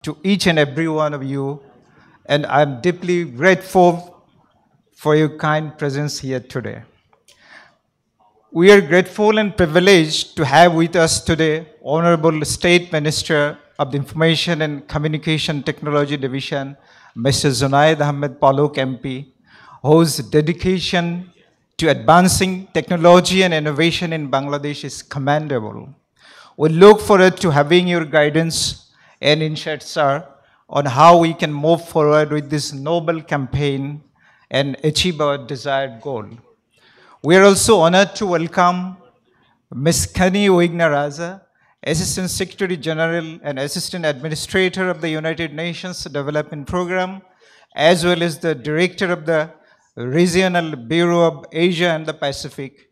to each and every one of you, and I'm deeply grateful for your kind presence here today. We are grateful and privileged to have with us today Honorable State Minister of the Information and Communication Technology Division, Mr. Zunaid Ahmed Palak MP, whose dedication to advancing technology and innovation in Bangladesh is commendable. We look forward to having your guidance and insights, sir, on how we can move forward with this noble campaign and achieve our desired goal. We are also honored to welcome Ms. Kanni Wignaraja, Assistant Secretary General and Assistant Administrator of the United Nations Development Program, as well as the Director of the Regional Bureau of Asia and the Pacific.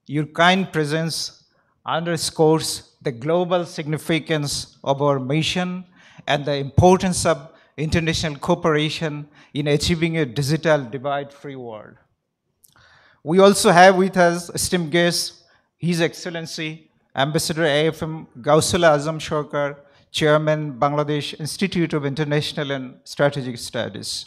Your kind presence underscores the global significance of our mission and the importance of international cooperation in achieving a digital divide-free world. We also have with us esteemed guest, His Excellency Ambassador AFM Gausul Azam Shorkar, Chairman, Bangladesh Institute of International and Strategic Studies.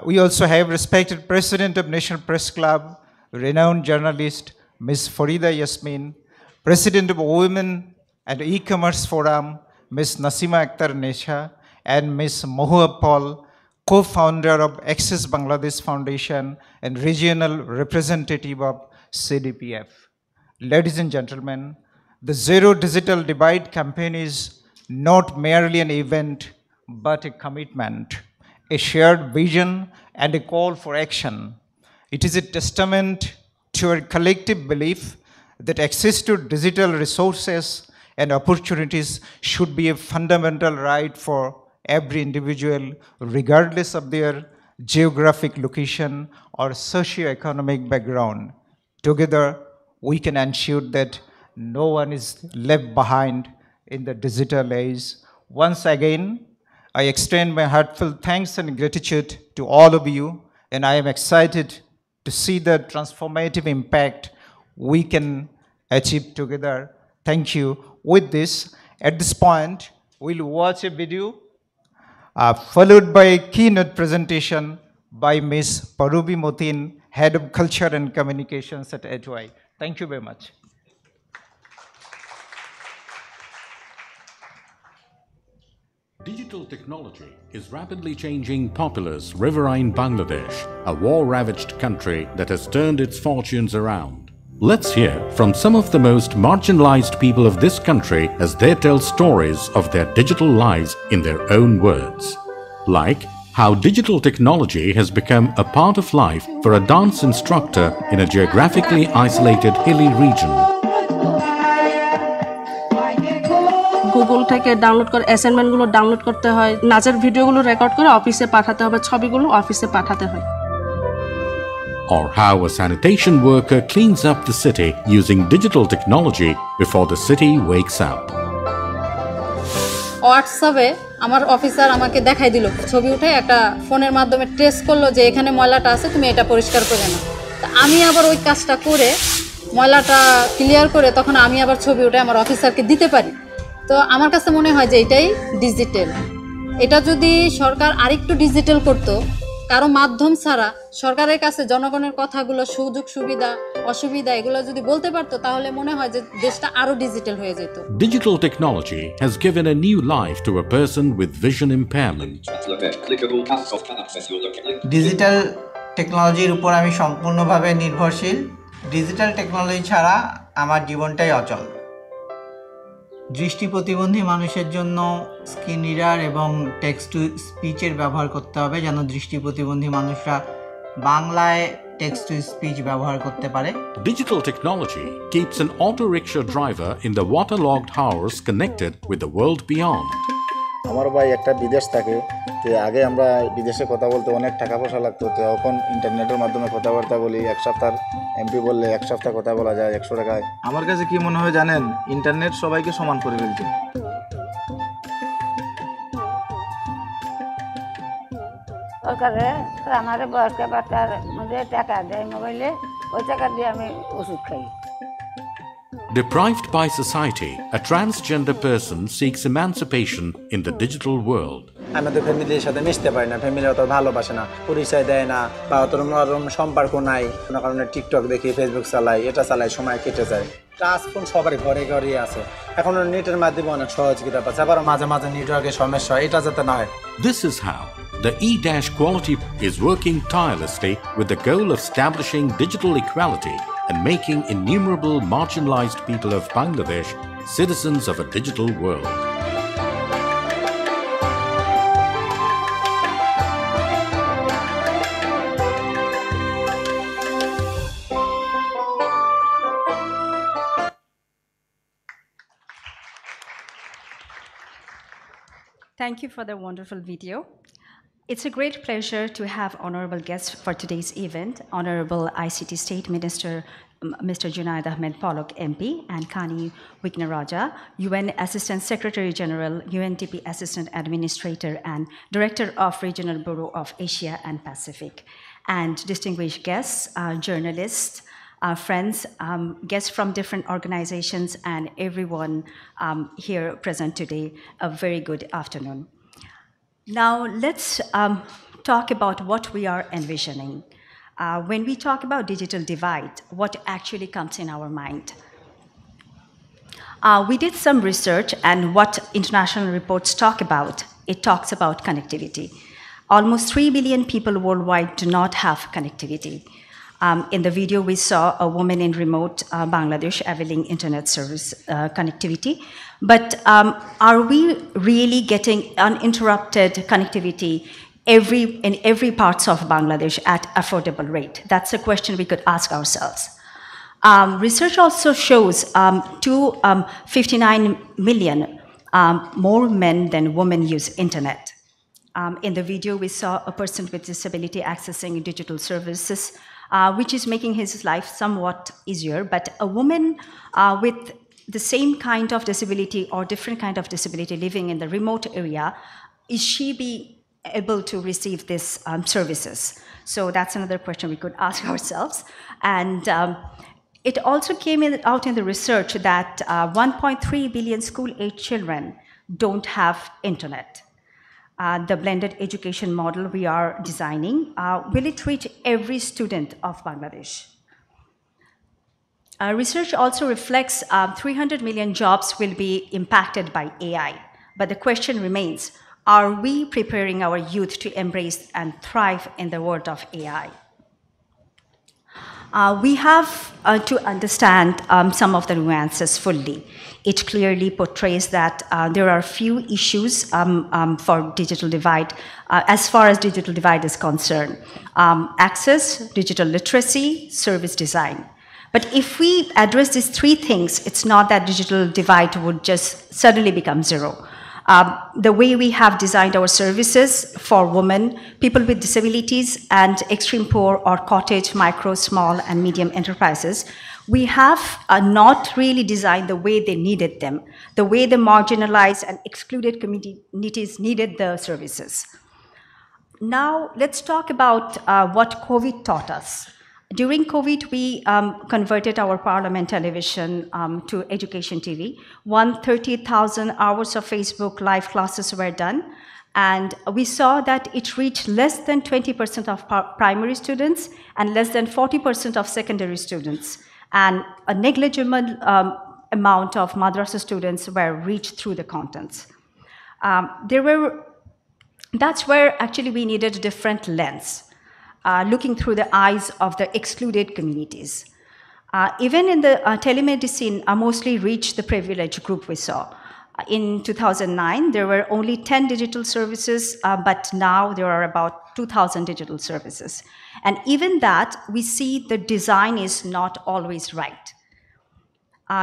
We also have respected President of National Press Club, renowned journalist Ms. Farida Yasmin, President of Women and E-Commerce Forum, Ms. Nasima Akhtar Nesha, and Ms. Mohua Paul, co-founder of Access Bangladesh Foundation and regional representative of CDPF. Ladies and gentlemen, the Zero Digital Divide campaign is not merely an event, but a commitment, a shared vision, and a call for action. It is a testament to our collective belief that access to digital resources and opportunities should be a fundamental right for every individual, regardless of their geographic location or socio-economic background. Together, we can ensure that no one is left behind in the digital age. Once again, I extend my heartfelt thanks and gratitude to all of you, and I am excited to see the transformative impact we can achieve together. Thank you. With this, at this point, we'll watch a video followed by a keynote presentation by Ms. Parubi Motin, Head of Culture and Communications at HY. Thank you very much. Digital technology is rapidly changing populous riverine Bangladesh, a war-ravaged country that has turned its fortunes around. Let's hear from some of the most marginalized people of this country as they tell stories of their digital lives in their own words. Like how digital technology has become a part of life for a dance instructor in a geographically isolated hilly region. Google থেকে download করে অ্যাসাইনমেন্টগুলো download করতে হয়, নাচের ভিডিওগুলো record করে অফিসে পাঠাতে হবে, ছবিগুলো অফিসে পাঠাতে হয়। Or how a sanitation worker cleans up the city using digital technology before the city wakes up. হোয়াটসঅ্যাপে আমার অফিসার আমাকে দেখাই দিল, ছবি উঠে একটা ফোনের মাধ্যমে ট্রেস করলো যে এখানে ময়লাটা আছে, তুমি এটা পরিষ্কার করে নাও। তা আমি আবার ওই কাজটা করে ময়লাটা ক্লিয়ার করে তখন আমি আবার ছবি উঠে আমার অফিসারকে দিতে পারি। তো আমার কাছে মনে হয় যে এটাই ডিজিটাল। এটা যদি সরকার আরেকটু ডিজিটাল করতো, কারো মাধ্যম ছাড়া সরকারের কাছে জনগণের কথাগুলো, সুযোগ সুবিধা অসুবিধা এগুলো যদি বলতে পারতো, তাহলে মনে হয় যে দেশটা আরো ডিজিটাল হয়ে যেত। Digital technology has given a new life to a person with vision impairment. Digital টেকনোলজির উপর আমি সম্পূর্ণভাবে নির্ভরশীল। ডিজিটাল টেকনোলজি ছাড়া আমার জীবনটাই অচল। দৃষ্টি প্রতিবন্ধী মানুষের জন্য স্ক্রিন রিডার এবং টেক্সট টু স্পিচের ব্যবহার করতে হবে, যেন দৃষ্টি প্রতিবন্ধী মানুষরা বাংলায় টেক্সট টু স্পিচ ব্যবহার করতে পারে। Digital technology keeps an auto rickshaw driver in the waterlogged house connected with the world beyond. আমার ভাই একটা বিদেশ থাকে, তো আগে আমরা বিদেশে কথা বলতে অনেক টাকা পয়সা লাগতো, তো এখন ইন্টারনেটের মাধ্যমে কথাবার্তা বলি। এক সপ্তাহ এমপি বললে এক সপ্তাহ কথা বলা যায় 100 টাকায়। আমার কাছে কি মনে হয় জানেন, ইন্টারনেট সবাইকে সমান করে ফেলছে। সরকারে আমার বয়স্ক বাচ্চার মধ্যে টাকা দেয় মোবাইলে, ওই টাকা দিয়ে আমি ওষুধ খাই। Deprived by society, a transgender person seeks emancipation in the digital world. আমাদের ফ্যামিলির সাথে মিশতে পারি না, ফ্যামিলি অত ভালোবাসে না, পরিচয় দেয় না, বা অত নরম সম্পর্ক নাই। কোনো কারণে টিকটক দেখি, ফেসবুক চালাই, এটা চালাই, সময় কেটে যায়। টাচ ফোন সবারই ঘরে ঘরেই আছে। এখন নেটের মাধ্যমে অনেক সহযোগিতা পাচ্ছে, আবার মাঝে মাঝে নেটওয়ার্কের সমস্যা, এটা যাতে না হয়। This is how the E-Quality is working tirelessly with the goal of establishing digital equality and making innumerable marginalized people of Bangladesh citizens of a digital world. Thank you for the wonderful video. It's a great pleasure to have honorable guests for today's event, Honorable ICT State Minister Mr. Zunaid Ahmed Palak MP and Kanni Wignaraja, UN Assistant Secretary General, UNDP Assistant Administrator and Director of Regional Bureau of Asia and Pacific, and distinguished guests, journalists, friends, guests from different organizations, and everyone here present today. A very good afternoon. Now, let's talk about what we are envisioning. When we talk about digital divide, what actually comes in our mind? We did some research, and what international reports talk about, it talks about connectivity. Almost 3 billion people worldwide do not have connectivity. In the video, we saw a woman in remote Bangladesh availing internet service connectivity. But are we really getting uninterrupted connectivity in every parts of Bangladesh at affordable rate? That's a question we could ask ourselves. Research also shows 259 million more men than women use internet. In the video, we saw a person with disability accessing digital services, which is making his life somewhat easier. But a woman with the same kind of disability or different kind of disability living in the remote area, is she be able to receive these services? So that's another question we could ask ourselves. And it also came out in the research that 1.3 billion school-age children don't have internet. The blended education model we are designing, will it reach every student of Bangladesh? Research also reflects 300 million jobs will be impacted by AI. But the question remains, are we preparing our youth to embrace and thrive in the world of AI? We have to understand some of the nuances fully. It clearly portrays that there are few issues for digital divide, as far as digital divide is concerned. Access, digital literacy, service design. But if we address these three things, it's not that digital divide would just suddenly become zero. The way we have designed our services for women, people with disabilities, and extreme poor or cottage, micro, small, and medium enterprises, we have not really designed the way they needed them, the way the marginalized and excluded communities needed the services. Now, let's talk about what COVID taught us. During COVID, we converted our Parliament television to education TV. 130,000 hours of Facebook live classes were done, and we saw that it reached less than 20% of primary students and less than 40% of secondary students, and a negligible amount of madrasa students were reached through the contents. That's where actually we needed a different lens. Looking through the eyes of the excluded communities. Even in the telemedicine, mostly reached the privileged group we saw. In 2009, there were only 10 digital services, but now there are about 2,000 digital services. And even that, we see the design is not always right.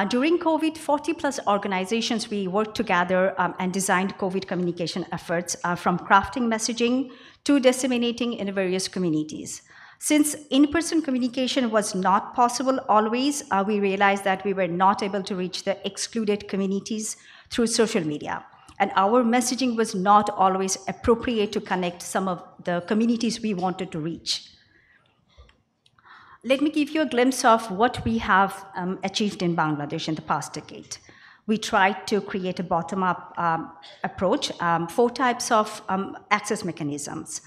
During COVID, 40+ organizations, we worked together and designed COVID communication efforts from crafting messaging to disseminating in various communities. Since in-person communication was not possible always, we realized that we were not able to reach the excluded communities through social media. And our messaging was not always appropriate to connect some of the communities we wanted to reach. let me give you a glimpse of what we have achieved in Bangladesh in the past decade. We tried to create a bottom-up approach, 4 types of access mechanisms.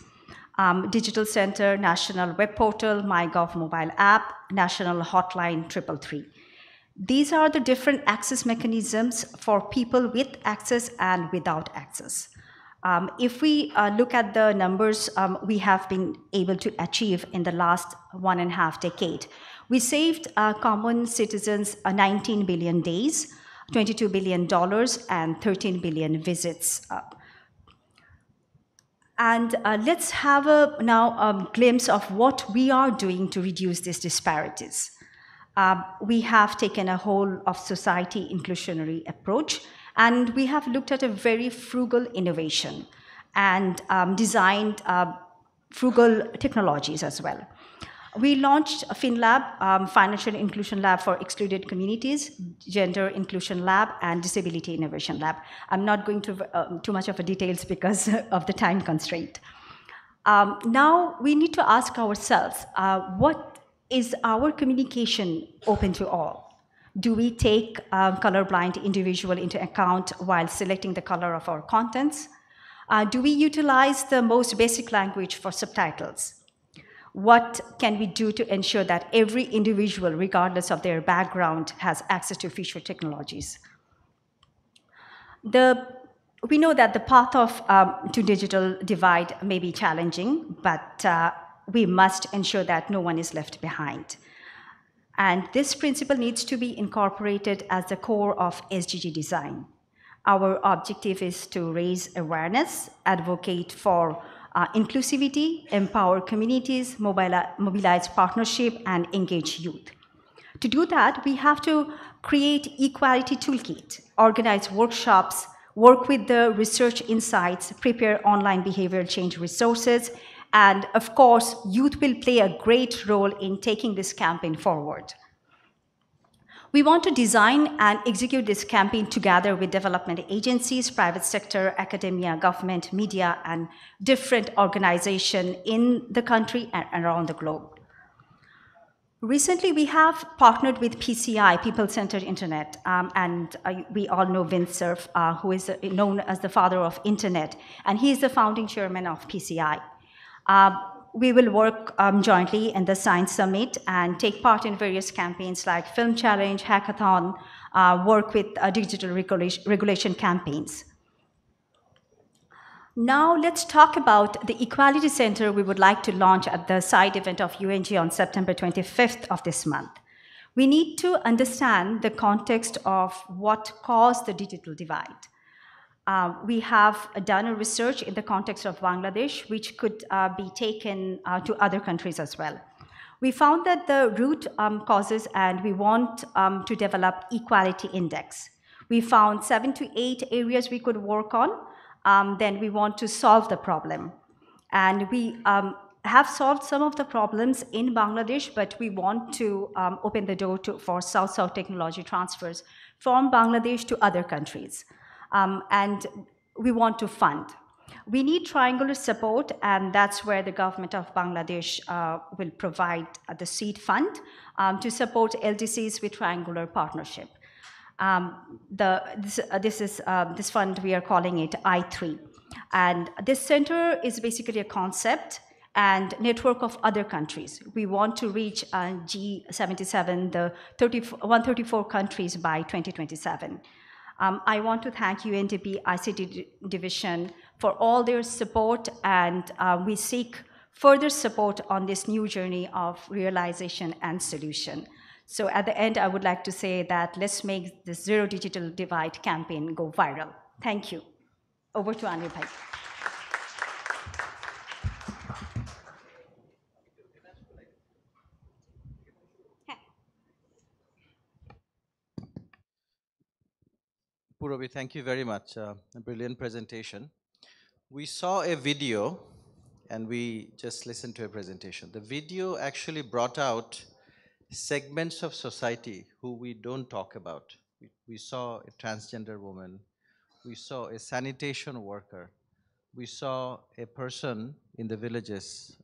Digital Center, National Web Portal, MyGov mobile app, National Hotline 333. These are the different access mechanisms for people with access and without access. If we look at the numbers we have been able to achieve in the last 1.5 decade, we saved common citizens 19 billion days, $22 billion, and 13 billion visits. And let's have now a glimpse of what we are doing to reduce these disparities. We have taken a whole of society inclusionary approach, and we have looked at a very frugal innovation and designed frugal technologies as well. We launched a FinLab, Financial Inclusion Lab for Excluded Communities, Gender Inclusion Lab, and Disability Innovation Lab. I'm not going to too much of the details because of the time constraint. Now we need to ask ourselves, what is our communication open to all? Do we take colorblind individual into account while selecting the color of our contents? Do we utilize the most basic language for subtitles? What can we do to ensure that every individual, regardless of their background, has access to future technologies? We know that the path to digital divide may be challenging, but we must ensure that no one is left behind. And this principle needs to be incorporated as the core of SDG design. Our objective is to raise awareness, advocate for inclusivity, empower communities, mobilize partnership, and engage youth. To do that, we have to create equality toolkit, organize workshops, work with the research insights, prepare online behavioral change resources, and of course, youth will play a great role in taking this campaign forward. We want to design and execute this campaign together with development agencies, private sector, academia, government, media, and different organizations in the country and around the globe. Recently, we have partnered with PCI, People-Centered Internet, and we all know Vint Cerf, who is known as the father of Internet, and he is the founding chairman of PCI. We will work jointly in the Science Summit and take part in various campaigns like Film Challenge, Hackathon, work with digital regulation campaigns. Now let's talk about the Equality Center we would like to launch at the side event of UNG on September 25th of this month. We need to understand the context of what caused the digital divide. We have done a research in the context of Bangladesh, which could be taken to other countries as well. We found that the root causes, and we want to develop equality index. We found 7 to 8 areas we could work on. Then we want to solve the problem. And we have solved some of the problems in Bangladesh, but we want to open the door for South-South technology transfers from Bangladesh to other countries. And we want to fund. We need triangular support, and that's where the government of Bangladesh will provide the seed fund to support LDCs with triangular partnership. This fund, we are calling it I3. And this center is basically a concept and network of other countries. We want to reach G77, the 134 countries by 2027. I want to thank UNDP ICT Division for all their support, and we seek further support on this new journey of realization and solution. So at the end, I would like to say that let's make the Zero Digital Divide campaign go viral. Thank you. Over to Anil Bhai. Purabi, thank you very much. A brilliant presentation. We saw a video and we just listened to a presentation. The video actually brought out segments of society who we don't talk about. We saw a transgender woman. We saw a sanitation worker. We saw a person in the villages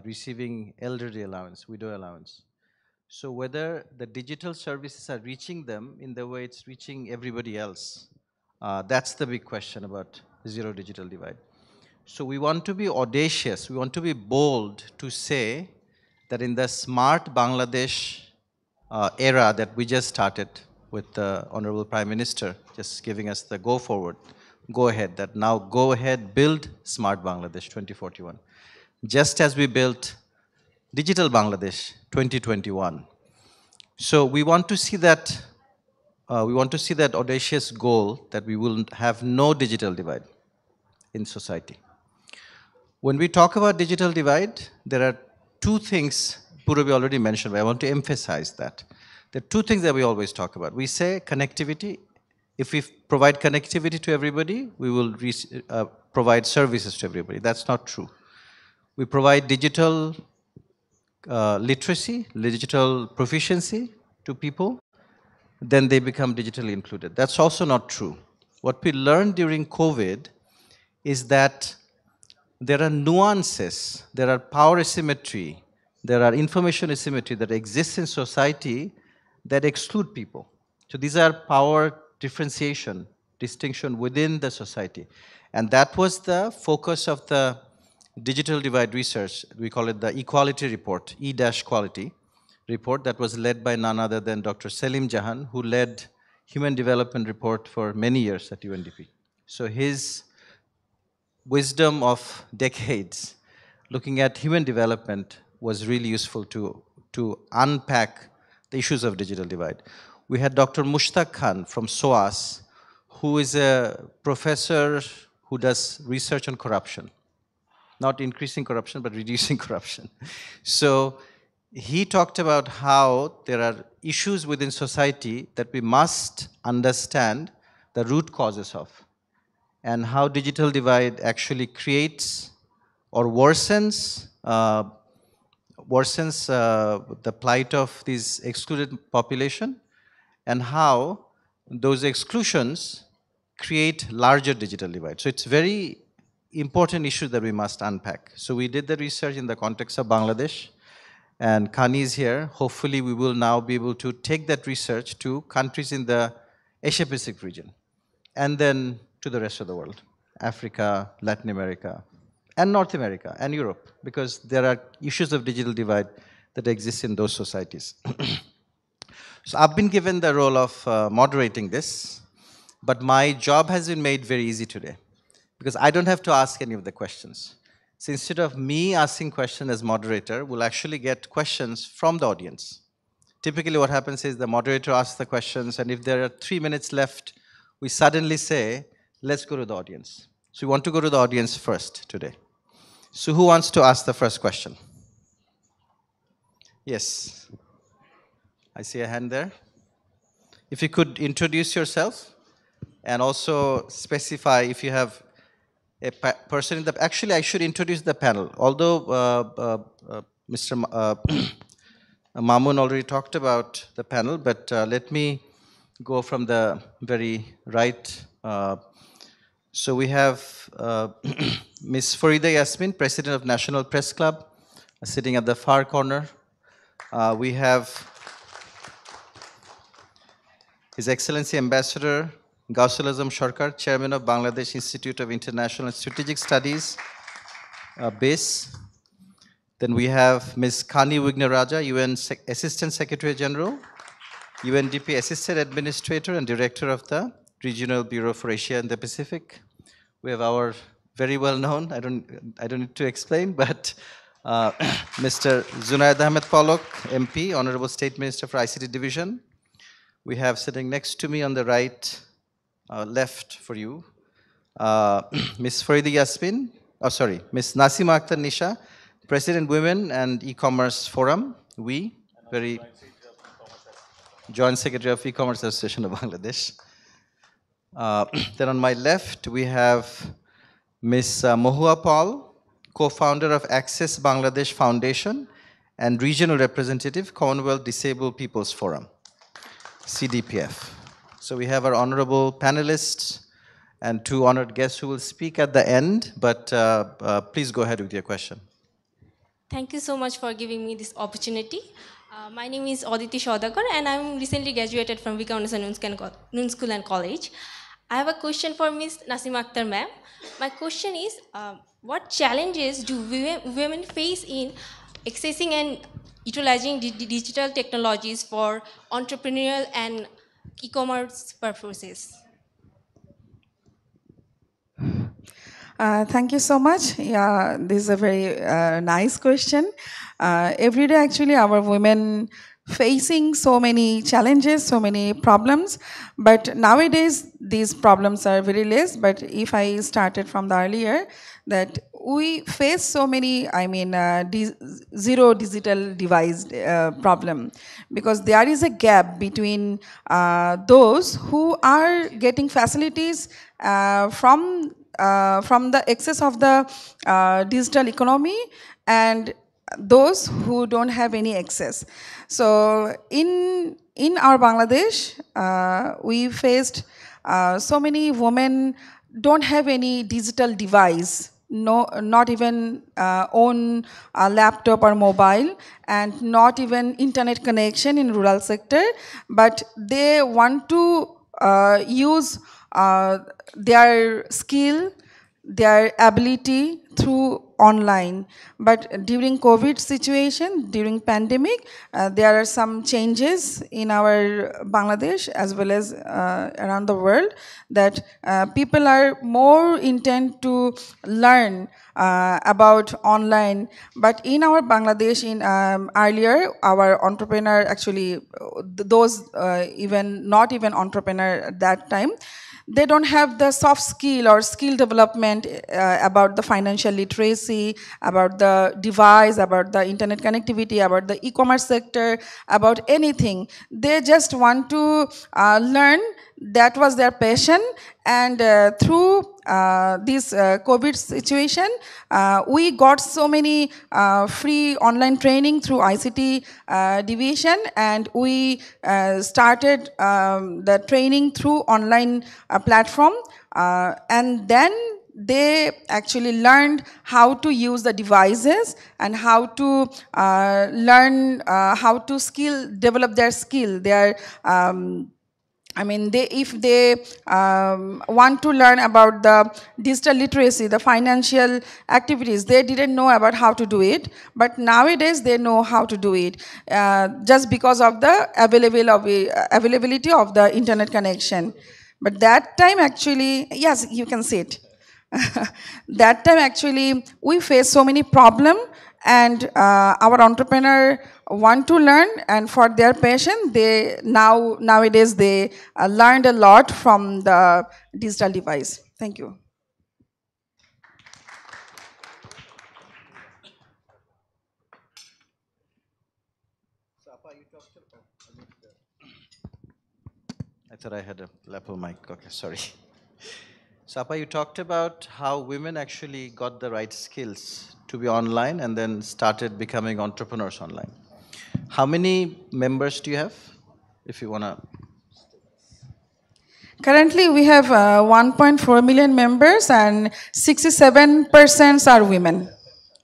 receiving elderly allowance, widow allowance. So whether the digital services are reaching them in the way it's reaching everybody else, that's the big question about zero digital divide. So we want to be audacious, we want to be bold to say that in the smart Bangladesh era that we just started with the Honorable Prime Minister just giving us the go forward, go ahead, that now go ahead, build smart Bangladesh 2041. Just as we built digital Bangladesh 2021. So we want to see that audacious goal that we will have no digital divide in society. When we talk about digital divide, there are two things Purabi already mentioned, but I want to emphasize that. There are two things that we always talk about. We say connectivity. If we provide connectivity to everybody, we will provide services to everybody. That's not true. We provide digital literacy, digital proficiency to people, then they become digitally included. That's also not true. What we learned during COVID is that there are nuances, there are power asymmetry, there are information asymmetry that exists in society that exclude people. So these are power differentiation, distinction within the society. And that was the focus of the digital divide research. We call it the equality report, E-quality report, that was led by none other than Dr. Selim Jahan, who led Human Development Report for many years at UNDP. So his wisdom of decades looking at human development was really useful to unpack the issues of digital divide. We had Dr. Mushtaq Khan from SOAS, who is a professor who does research on corruption. Not increasing corruption, but reducing corruption. So he talked about how there are issues within society that we must understand the root causes of, and how digital divide actually creates or worsens the plight of this excluded population, and how those exclusions create larger digital divide. So it's very important issue that we must unpack. So we did the research in the context of Bangladesh, and Kanni is here. Hopefully we will now be able to take that research to countries in the Asia-Pacific region, and then to the rest of the world, Africa, Latin America, and North America, and Europe, because there are issues of digital divide that exist in those societies. So I've been given the role of moderating this, but my job has been made very easy today, because I don't have to ask any of the questions. So instead of me asking questions as moderator, we'll actually get questions from the audience. Typically what happens is the moderator asks the questions, and if there are 3 minutes left, we suddenly say, let's go to the audience. So we want to go to the audience first today. So who wants to ask the first question? Yes. I see a hand there. If you could introduce yourself and also specify if you have a person in the... Actually, I should introduce the panel. Although Mr. Mamun already talked about the panel, but let me go from the very right. So we have Ms. Farida Yasmin, President of National Press Club, sitting at the far corner. We have His Excellency Ambassador Gausul Azam Sarkar, Chairman of Bangladesh Institute of International and Strategic Studies, BIS. Then we have Ms. Kanni Wignaraja, UN Assistant Secretary General, UNDP Assistant Administrator and Director of the Regional Bureau for Asia and the Pacific. We have our very well known, I don't need to explain, but Mr. Zunaid Ahmed Palak, MP, Honorable State Minister for ICT Division. We have sitting next to me on the right, left for you, Ms. Farida Yasmin, Ms. Nasima Akhtar Nisha, President Women and E-Commerce Forum, Joint Secretary of E-Commerce Association of Bangladesh. Then on my left, we have Ms. Mohua Paul, co-founder of Access Bangladesh Foundation and regional representative, Commonwealth Disabled People's Forum, CDPF. So we have our honorable panelists and two honored guests who will speak at the end, but please go ahead with your question. Thank you so much for giving me this opportunity. My name is Aditi Shodakar and I'm recently graduated from Wignaraja Noon School and College. I have a question for Ms. Naseema Akhtar ma'am. My question is, what challenges do women face in accessing and utilizing digital technologies for entrepreneurial and e-commerce purposes? Thank you so much. Yeah, this is a very nice question. Every day, actually, our women facing so many challenges, so many problems. But nowadays, these problems are very less. But if I started from the earlier, that we face so many, zero digital device problem, because there is a gap between those who are getting facilities from the excess of the digital economy and those who don't have any access. So in our Bangladesh, we faced so many women don't have any digital device, no, not even own a laptop or mobile, and not even internet connection in rural sector, but they want to use their skill, their ability through online. But during COVID situation, during pandemic, there are some changes in our Bangladesh as well as around the world, that people are more intent to learn about online. But in our Bangladesh, in earlier, our entrepreneur actually, those even not even entrepreneur at that time, they don't have the soft skill or skill development about the financial literacy, about the device, about the internet connectivity, about the e-commerce sector, about anything. They just want to learn. That was their passion. And through this COVID situation, we got so many free online training through ICT division, and we started the training through online platform, and then they actually learned how to use the devices and how to learn how to develop their skill. If they want to learn about the digital literacy, the financial activities, they didn't know about how to do it. But nowadays, they know how to do it just because of the availability of the internet connection. But that time, actually, yes, you can see it. That time, actually, we faced so many problems, and our entrepreneur want to learn, and for their passion, they nowadays they learned a lot from the digital device. Thank you. I thought I had a lapel mic. Okay, sorry. Sapa, you talked about how women actually got the right skills to be online and then started becoming entrepreneurs online. How many members do you have, if you want to? Currently, we have 1.4 million members, and 67% are women.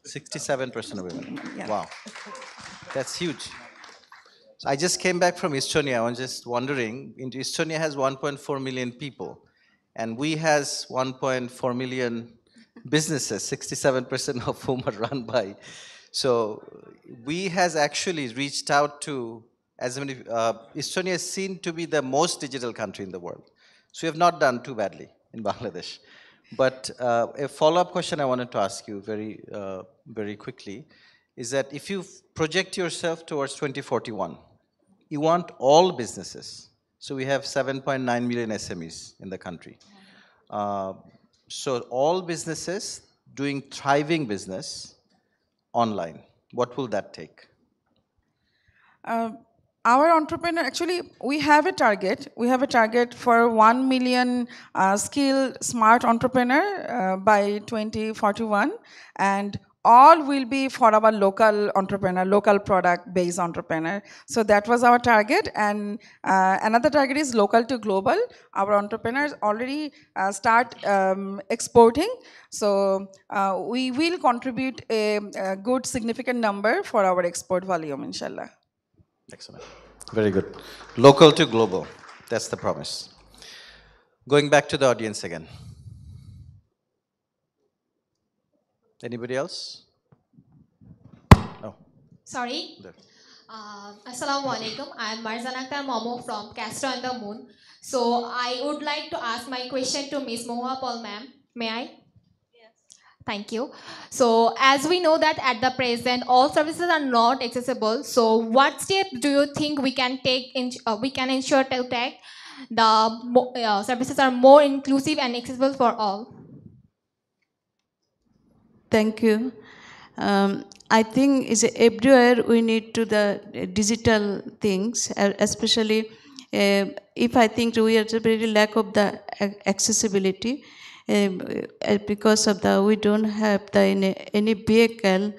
67% of women. Yeah. Wow. That's huge. So I just came back from Estonia. I was just wondering, Estonia has 1.4 million people, and we has 1.4 million businesses, 67% of whom are run by. So we has actually reached out to as many, Estonia is seen to be the most digital country in the world. So we have not done too badly in Bangladesh. But a follow-up question I wanted to ask you very quickly is that if you project yourself towards 2041, you want all businesses. So we have 7.9 million SMEs in the country. So all businesses doing thriving business online, what will that take? Our entrepreneur, actually, we have a target. We have a target for 1 million skilled smart entrepreneur by 2041, and all will be for our local entrepreneur, local product-based entrepreneur. So that was our target, and another target is local to global. Our entrepreneurs already start exporting, so we will contribute a good significant number for our export volume, inshallah. Excellent. Very good. Local to global. That's the promise. Going back to the audience again. Anybody else? No. Sorry. There. Assalamu alaikum. I am Marzan Akhtar Momo from Castro and the Moon. So I would like to ask my question to Miss Moha Paul ma'am. May I? Thank you. So as we know that at the present all services are not accessible. So what step do you think we can take? We can ensure to take the services are more inclusive and accessible for all. Thank you. I think is everywhere we need to the digital things, especially if I think we have a very lack of the accessibility because of the we don't have the any vehicle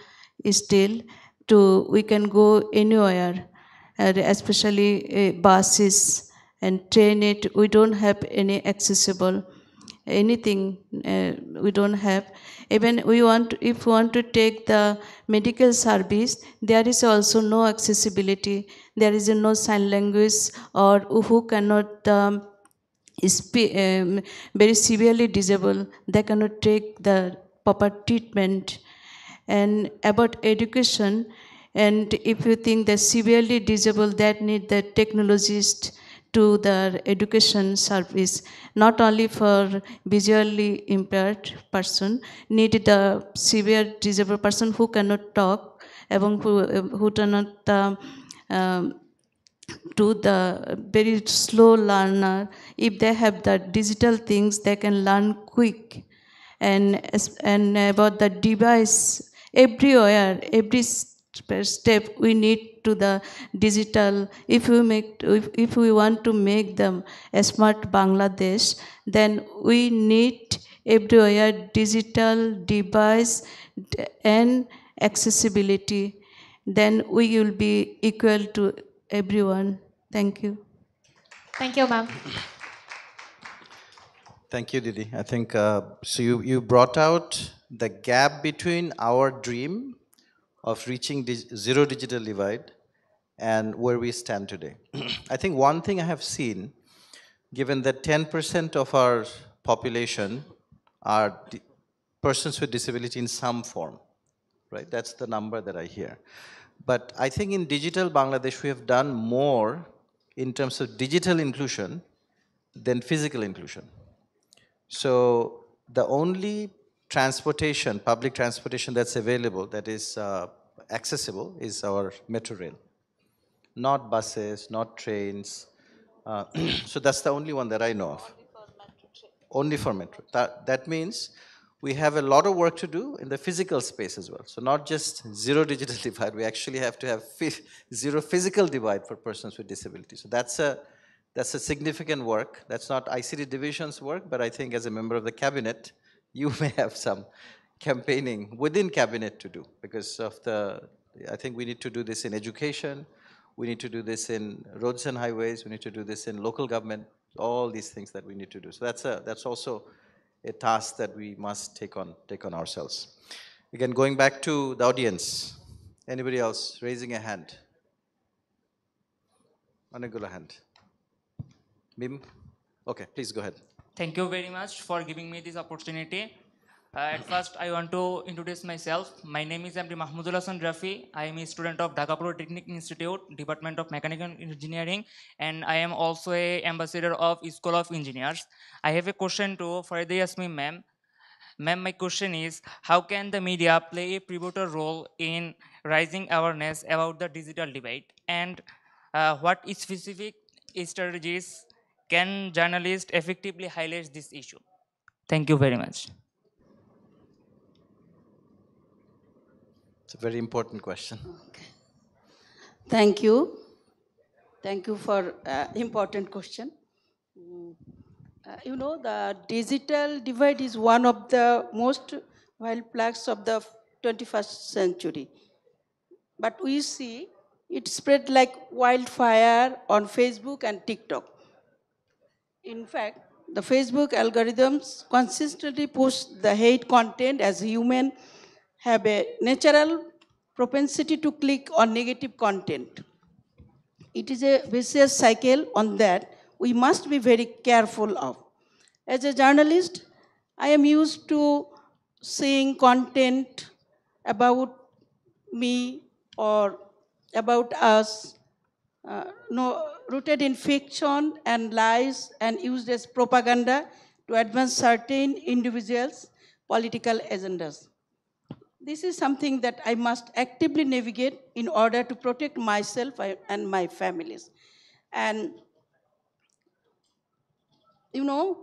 still to we can go anywhere, especially buses and train it. We don't have any accessible anything we don't have. Even if we want to take the medical service, there is also no accessibility. There is no sign language, or who cannot very severely disabled, they cannot take the proper treatment. And about education, and if you think the severely disabled that need the technologist to the education service, not only for visually impaired person, need the severe disabled person who cannot talk, who cannot to the very slow learner. If they have the digital things, they can learn quick. And about the device, everywhere, every step we need to the digital. If we want to make them a smart Bangladesh, then we need everywhere digital device and accessibility. Then we will be equal to everyone. Thank you. Thank you, ma'am. Thank you, Didi. I think so. You brought out the gap between our dream of reaching zero digital divide and where we stand today. I think one thing I have seen, given that 10% of our population are persons with disability in some form, right? That's the number that I hear. But I think in digital Bangladesh, we have done more in terms of digital inclusion than physical inclusion. So the only transportation, public transportation that's available, that is accessible, is our metro rail. Not buses, not trains. So that's the only one that I know of. Only for metro. That means we have a lot of work to do in the physical space as well. So not just zero digital divide, we actually have to have zero physical divide for persons with disabilities. So that's a significant work. That's not ICT division's work, but I think as a member of the cabinet, you may have some campaigning within cabinet to do, because of I think we need to do this in education, we need to do this in roads and highways, we need to do this in local government, all these things that we need to do. So that's also a task that we must take on ourselves. Again, going back to the audience, anybody else raising a hand? Anagula hand. Mim? Okay, please go ahead. Thank you very much for giving me this opportunity. At first, I want to introduce myself. My name is MD Mahmoudul Hassan Rafi. I am a student of Dhaka Polytechnic Institute, Department of Mechanical Engineering, and I am also a ambassador of School of Engineers. I have a question to Farida Yasmin ma'am. Ma'am, my question is, how can the media play a pivotal role in raising awareness about the digital divide? And what specific strategies can journalists effectively highlight this issue? Thank you very much. It's a very important question. Okay. Thank you. Thank you for important question. You know, the digital divide is one of the most wild plagues of the 21st century. But we see it spread like wildfire on Facebook and TikTok. In fact, the Facebook algorithms consistently push the hate content, as humans have a natural propensity to click on negative content. it is a vicious cycle on that we must be very careful of. As a journalist, I am used to seeing content about me or about us, no, rooted in fiction and lies and used as propaganda to advance certain individuals' political agendas. This is something that I must actively navigate in order to protect myself and my families. And you know,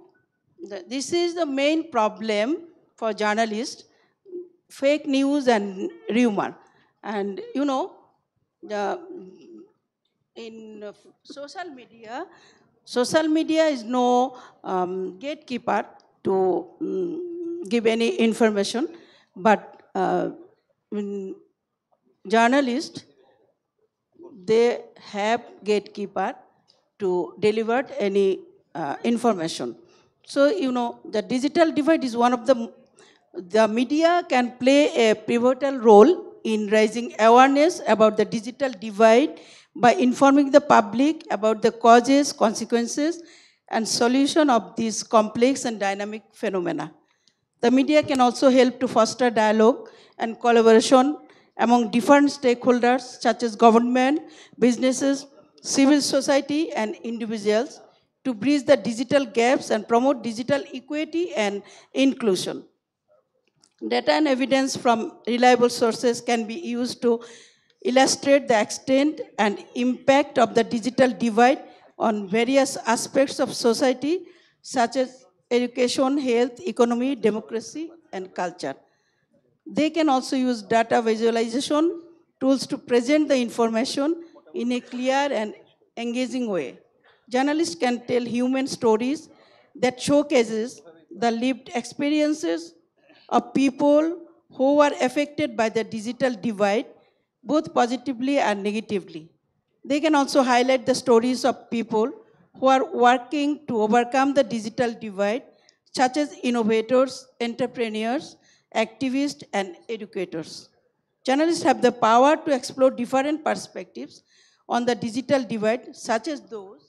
this is the main problem for journalists, fake news and rumor. And you know, the, in social media is no gatekeeper to give any information, but journalists, they have gatekeeper to deliver any information. So, you know, the digital divide is one of the media can play a pivotal role in raising awareness about the digital divide by informing the public about the causes, consequences, and solution of this complex and dynamic phenomena. The media can also help to foster dialogue and collaboration among different stakeholders such as government, businesses, civil society, and individuals to bridge the digital gaps and promote digital equity and inclusion. Data and evidence from reliable sources can be used to illustrate the extent and impact of the digital divide on various aspects of society, such as education, health, economy, democracy, and culture. They can also use data visualization tools to present the information in a clear and engaging way. Journalists can tell human stories that showcases the lived experiences of people who are affected by the digital divide, both positively and negatively. They can also highlight the stories of people who are working to overcome the digital divide, such as innovators, entrepreneurs, activists, and educators. Journalists have the power to explore different perspectives on the digital divide, such as those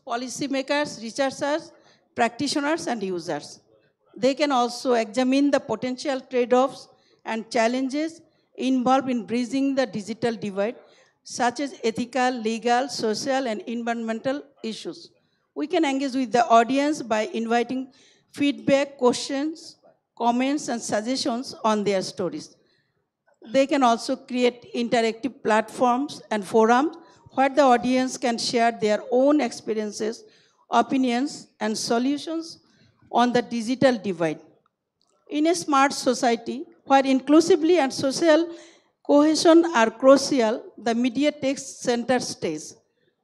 policymakers, researchers, practitioners, and users. They can also examine the potential trade-offs and challenges involved in bridging the digital divide, such as ethical, legal, social, and environmental issues. We can engage with the audience by inviting feedback, questions, comments, and suggestions on their stories. They can also create interactive platforms and forums where the audience can share their own experiences, opinions, and solutions on the digital divide. In a smart society where inclusivity and social cohesion are crucial, the media takes center stage.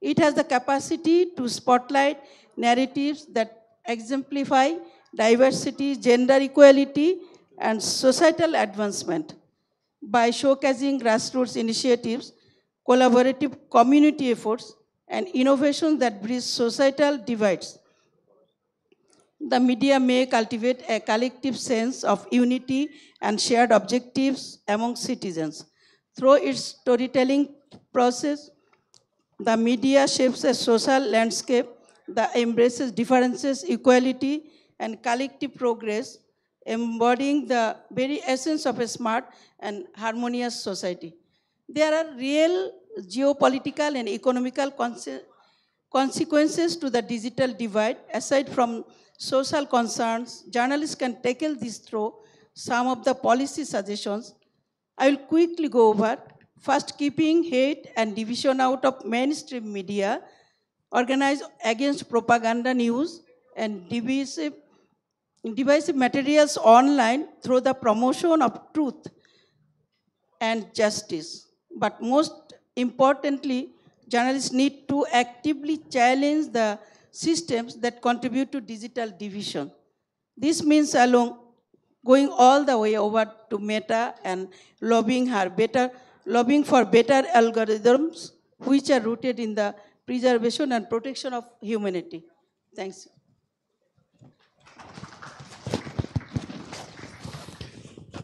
It has the capacity to spotlight narratives that exemplify diversity, gender equality, and societal advancement by showcasing grassroots initiatives, collaborative community efforts, and innovations that bridge societal divides. The media may cultivate a collective sense of unity and shared objectives among citizens. Through its storytelling process, the media shapes a social landscape that embraces differences, equality, and collective progress, embodying the very essence of a smart and harmonious society. There are real geopolitical and economical consequences to the digital divide. Aside from social concerns, journalists can tackle this through some of the policy suggestions. I will quickly go over. First, keeping hate and division out of mainstream media, organize against propaganda news and divisive materials online through the promotion of truth and justice. But most importantly, journalists need to actively challenge the systems that contribute to digital division. This means going all the way over to Meta and lobbying for better algorithms which are rooted in the preservation and protection of humanity. Thanks.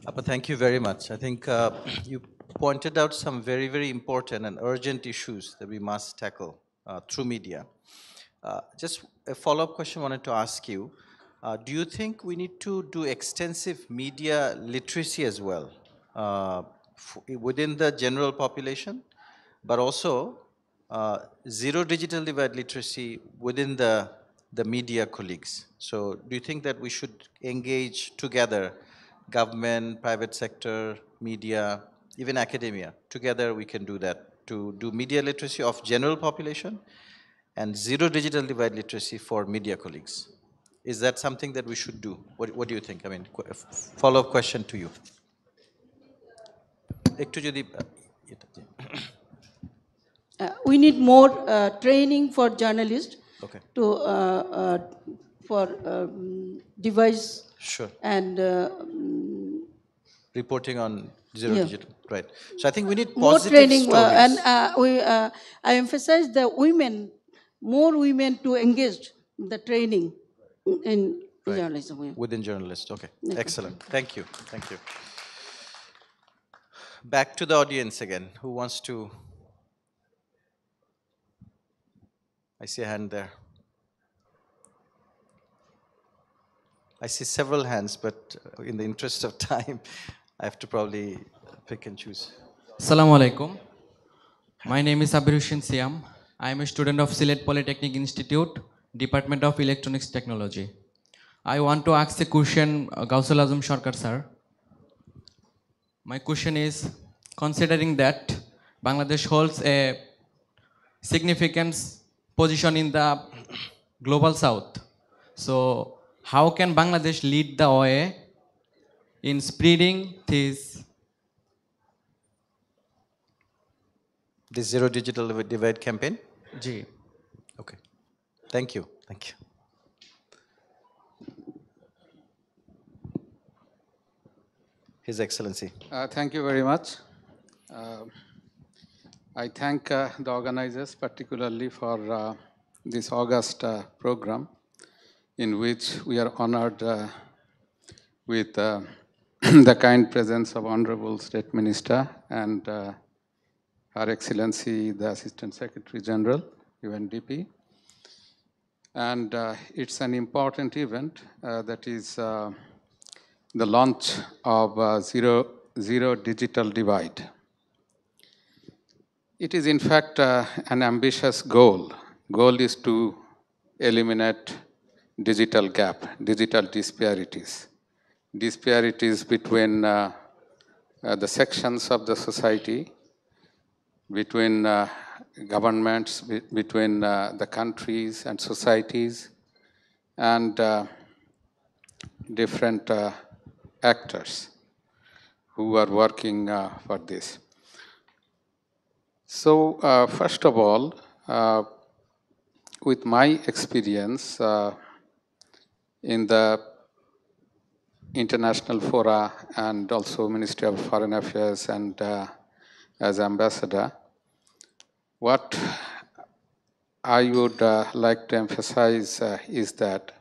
Appa, thank you very much. I think you pointed out some very, very important and urgent issues that we must tackle through media. Just a follow-up question I wanted to ask you. Do you think we need to do extensive media literacy as well within the general population, but also zero digital divide literacy within the media colleagues? So do you think that we should engage together, government, private sector, media, even academia, together we can do that, to do media literacy of general population and zero digital divide literacy for media colleagues? Is that something that we should do? What do you think? I mean, follow-up question to you. একটু যদি we need more training for journalists okay. to for device sure. and reporting on zero digital, right? So I think we need more positive training stories. and I emphasize the women, more women to engage the training in journalism. Within journalists, okay. Excellent. Thank you. Thank you. Back to the audience again. Who wants to? I see a hand there. I see several hands, but in the interest of time, I have to probably pick and choose. Assalamu alaikum. My name is Sabir Hussain Siam. I am a student of Sylhet Polytechnic Institute, Department of Electronics Technology. I want to ask a question, Gausul Azam Sarkar sir. My question is, considering that Bangladesh holds a significant position in the global south, so how can Bangladesh lead the way in spreading this zero digital divide campaign? Ji. Okay. Thank you. Thank you. His Excellency. Thank you very much. I thank the organizers particularly for this August program, in which we are honored with the kind presence of Honorable State Minister and Her Excellency, the Assistant Secretary General, UNDP. And it's an important event that is the launch of Zero Digital Divide. It is in fact an ambitious goal. Goal is to eliminate digital gap, digital disparities. Disparities between the sections of the society, between governments, between the countries and societies, and different actors who are working for this. So first of all, with my experience in the international fora and also Ministry of Foreign Affairs and as ambassador, what I would like to emphasize is that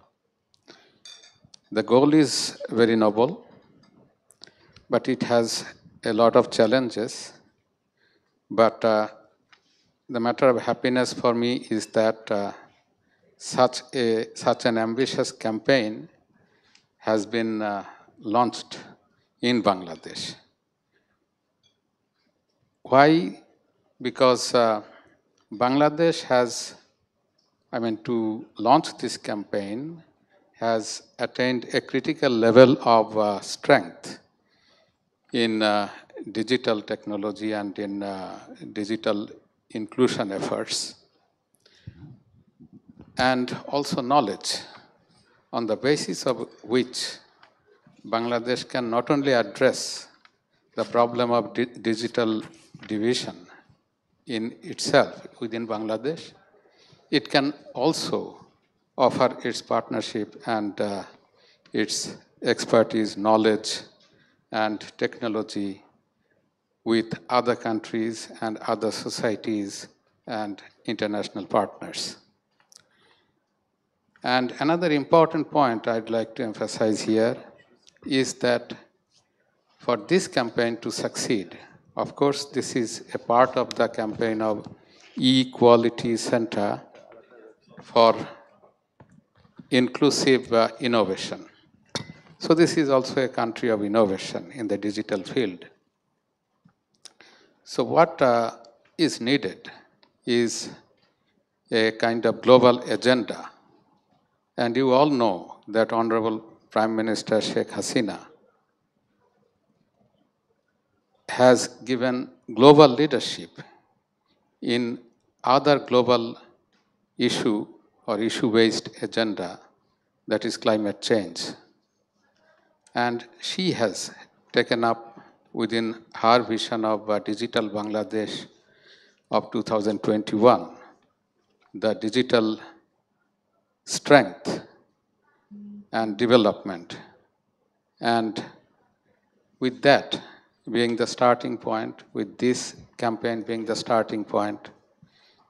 the goal is very noble, but it has a lot of challenges. But the matter of happiness for me is that such an ambitious campaign has been launched in Bangladesh. Why? Because Bangladesh has, to launch this campaign, has attained a critical level of strength in digital technology and in digital inclusion efforts, and also knowledge, on the basis of which Bangladesh can not only address the problem of digital division in itself within Bangladesh, it can also offer its partnership and its expertise, knowledge, and technology with other countries and other societies and international partners. And another important point I'd like to emphasize here is that for this campaign to succeed, Of course, this is a part of the campaign of E-Quality Center for Inclusive Innovation. So this is also a country of innovation in the digital field. So what is needed is a kind of global agenda. And you all know that Honorable Prime Minister Sheikh Hasina has given global leadership in other global issue or issue-based agenda, that is climate change. And she has taken up within her vision of Digital Bangladesh of 2021, the digital strength and development. And with that being the starting point, with this campaign being the starting point,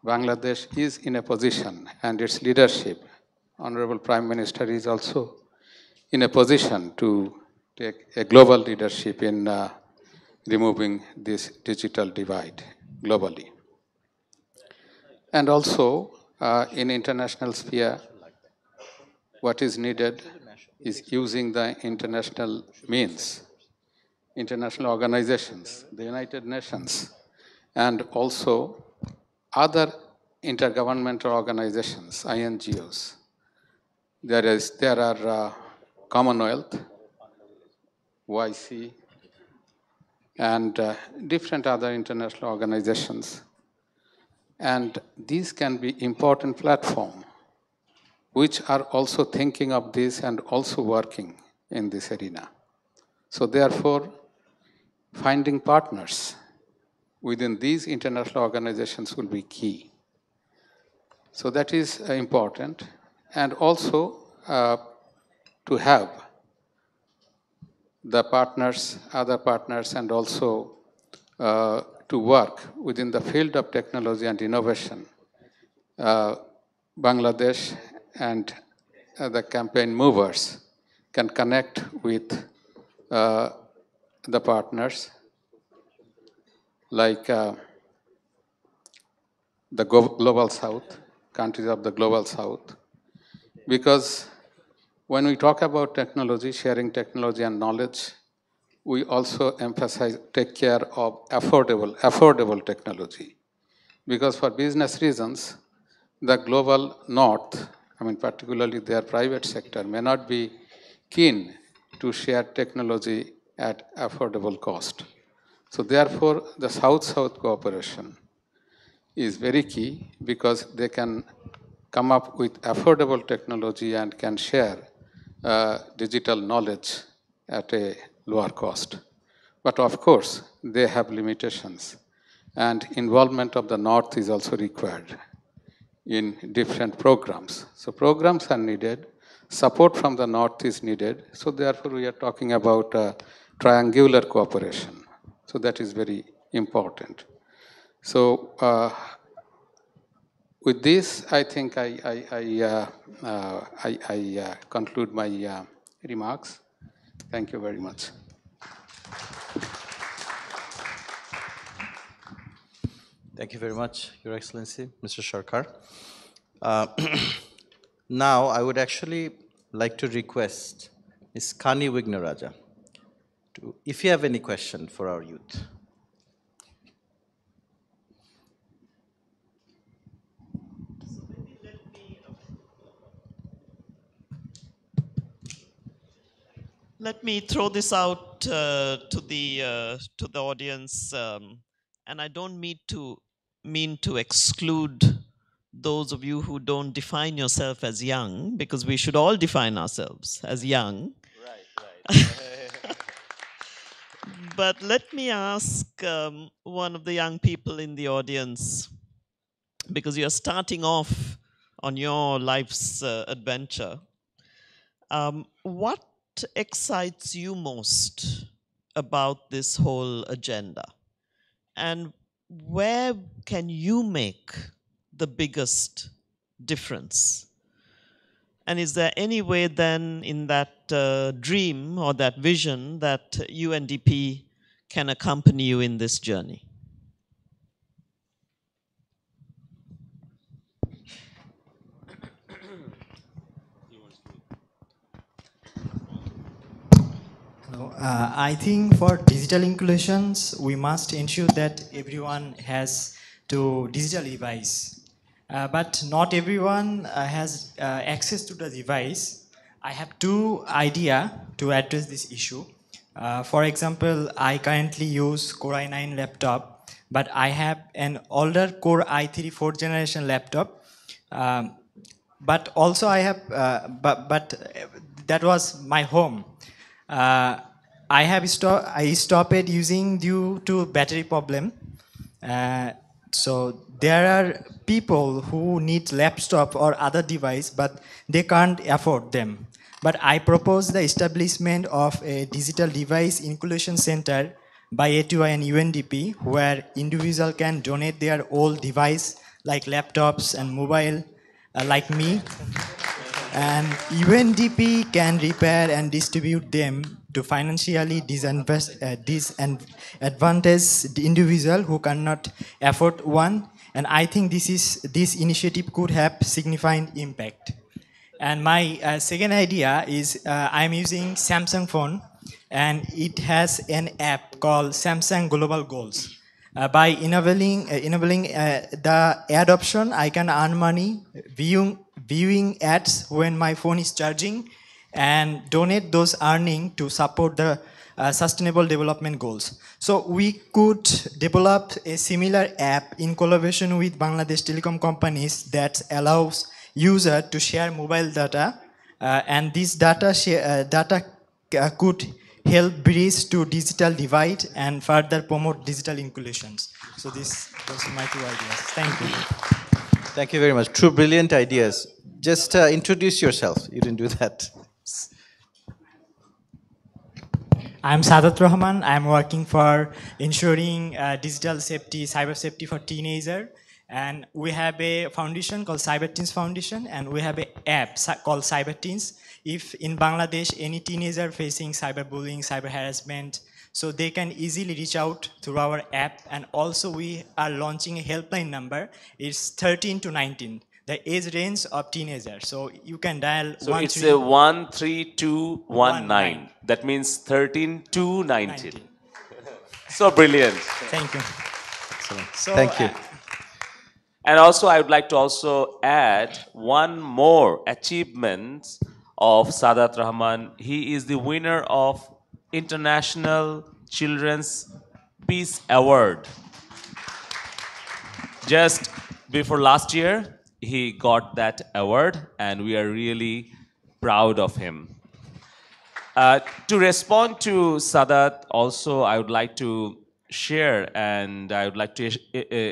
Bangladesh is in a position, and its leadership, Honorable Prime Minister is also in a position to take a global leadership in removing this digital divide globally. And also, in international sphere, what is needed is using the international means, international organizations, the United Nations, and also other intergovernmental organizations, INGOs. There are Commonwealth, YC, and different other international organizations. And these can be important platforms which are also thinking of this and also working in this arena. So therefore, finding partners within these international organizations will be key. So that is important. And also to have the partners, other partners, and also to work within the field of technology and innovation. Bangladesh and the campaign movers can connect with the partners like the Global South, countries of the Global South, because when we talk about technology, sharing technology and knowledge, we also emphasize, take care of affordable technology. Because for business reasons, the global north, I mean particularly their private sector, may not be keen to share technology at affordable cost. So therefore, the South-South cooperation is very key because they can come up with affordable technology and can share digital knowledge at a lower cost. But of course, they have limitations. And involvement of the North is also required in different programs. So programs are needed. Support from the North is needed. So therefore, we are talking about triangular cooperation. So that is very important. So with this, I think I conclude my remarks. Thank you very much. Thank you very much, Your Excellency, Mr. Sarkar. Now, I would actually like to request Ms. Kanni Wignaraja to, if you have any question for our youth. Let me throw this out to the audience, and I don't mean to exclude those of you who don't define yourself as young, because we should all define ourselves as young. Right. But let me ask one of the young people in the audience, because you're starting off on your life's adventure. What excites you most about this whole agenda? And where can you make the biggest difference? And is there any way then in that dream or that vision that UNDP can accompany you in this journey? I think for digital inclusions, we must ensure that everyone has to digital device. But not everyone has access to the device. I have two ideas to address this issue. For example, I currently use Core i9 laptop, but I have an older Core i3 4th generation laptop. But also I have, but that was my home. I stopped using due to battery problem. So there are people who need laptop or other device, but they can't afford them. But I propose the establishment of a digital device inclusion center by A2I and UNDP, where individual can donate their old device like laptops and mobile, like me. And UNDP can repair and distribute them to financially disadvantaged individual who cannot afford one. And I think this initiative could have significant impact. And my second idea is I'm using Samsung phone, and it has an app called Samsung Global Goals. By enabling the ad option, I can earn money viewing ads when my phone is charging, and donate those earning to support the sustainable development goals. So we could develop a similar app in collaboration with Bangladesh telecom companies that allows user to share mobile data, and this data could help bridge to digital divide and further promote digital inclusions. So those are my two ideas. Thank you. Thank you very much. True brilliant ideas. Just introduce yourself. You didn't do that. I'm Sadat Rahman. I'm working for ensuring digital safety, cyber safety for teenagers. And we have a foundation called Cyber Teens Foundation, and we have an app called Cyber Teens. If in Bangladesh, any teenager facing cyberbullying, cyber harassment, so they can easily reach out through our app. And also we are launching a helpline number. It's 13 to 19, the age range of teenagers. So you can dial So it's a 13219. That means 13 to 19. So brilliant. Thank you. So, Thank you. And also, I would like to also add one more achievement of Sadat Rahman. He is the winner of International Children's Peace Award. Just before last year, he got that award, and we are really proud of him. To respond to Sadat, also, I would like to share, and I would like to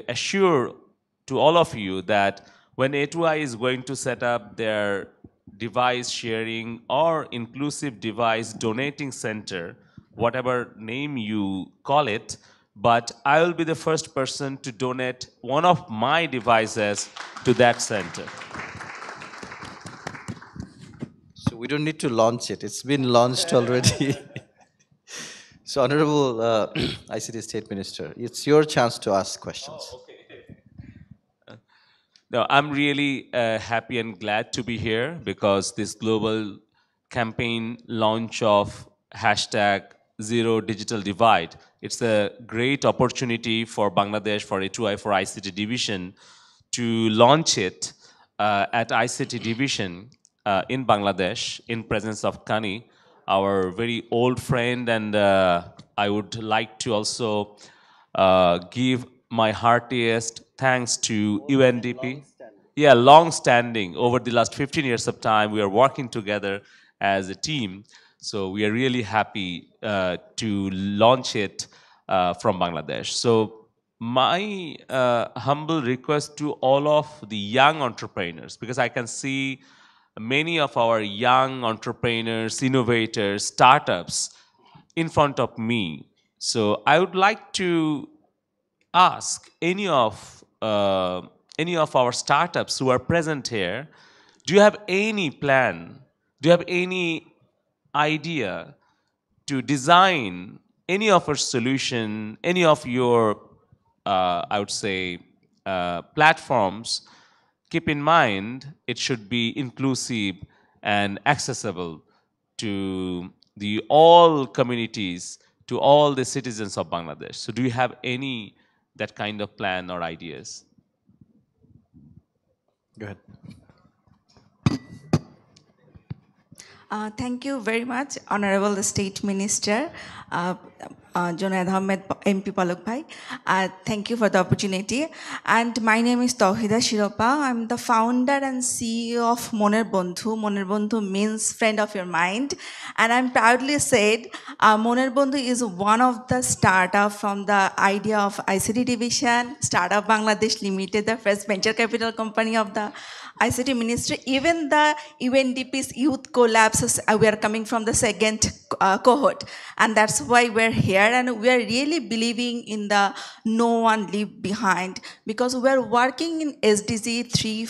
assure to all of you that when A2I is going to set up their device sharing or inclusive device donating center, whatever name you call it, but I will be the first person to donate one of my devices to that center. So we don't need to launch it. It's been launched already. So Honorable ICT State Minister, it's your chance to ask questions. Oh, okay. No, I'm really happy and glad to be here because this global campaign launch of hashtag Zero Digital Divide, it's a great opportunity for Bangladesh, for A2I, for ICT Division to launch it at ICT Division in Bangladesh in presence of Kanni, our very old friend, and I would like to also give my heartiest thanks to UNDP. Yeah, long-standing. Over the last 15 years of time, we are working together as a team. So we are really happy to launch it from Bangladesh. So my humble request to all of the young entrepreneurs, because I can see many of our young entrepreneurs, innovators, startups in front of me. So I would like to ask any of our startups who are present here, do you have any plan, do you have any idea to design any of our solution, any of your, I would say, platforms, keep in mind it should be inclusive and accessible to the all communities, to all the citizens of Bangladesh. So do you have any that kind of plan or ideas? Go ahead. Thank you very much, Honorable State Minister, Zunaid Ahmed, MP Palak Bhai. Thank you for the opportunity. And my name is Tauhida Shiropa. I'm the founder and CEO of Moner Bondhu. Moner Bondhu means friend of your mind. And I'm proudly said, Moner Bondhu is one of the startup from the idea of ICT division, Startup Bangladesh Limited, the first venture capital company of the ICT Ministry. Even the UNDP's youth collapses, we are coming from the second cohort. And that's why we're here. And we are really believing in the no one leave behind, because we're working in SDG 3,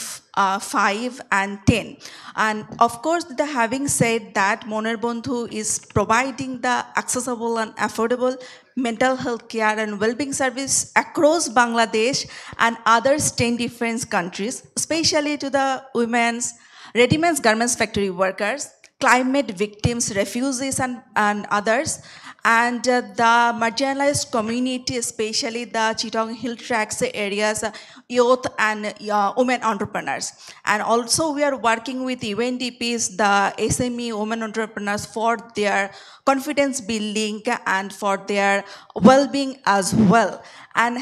5 and 10. And of course, having said that, Moner Bondhu is providing the accessible and affordable mental health care and well-being service across Bangladesh and others 10 different countries, especially to the women's ready-made garments factory workers, climate victims, refugees and others, and the marginalized community, especially the Chittagong Hill Tracts areas, youth and women entrepreneurs. And also we are working with UNDPs, the SME women entrepreneurs, for their confidence building and for their well-being as well. And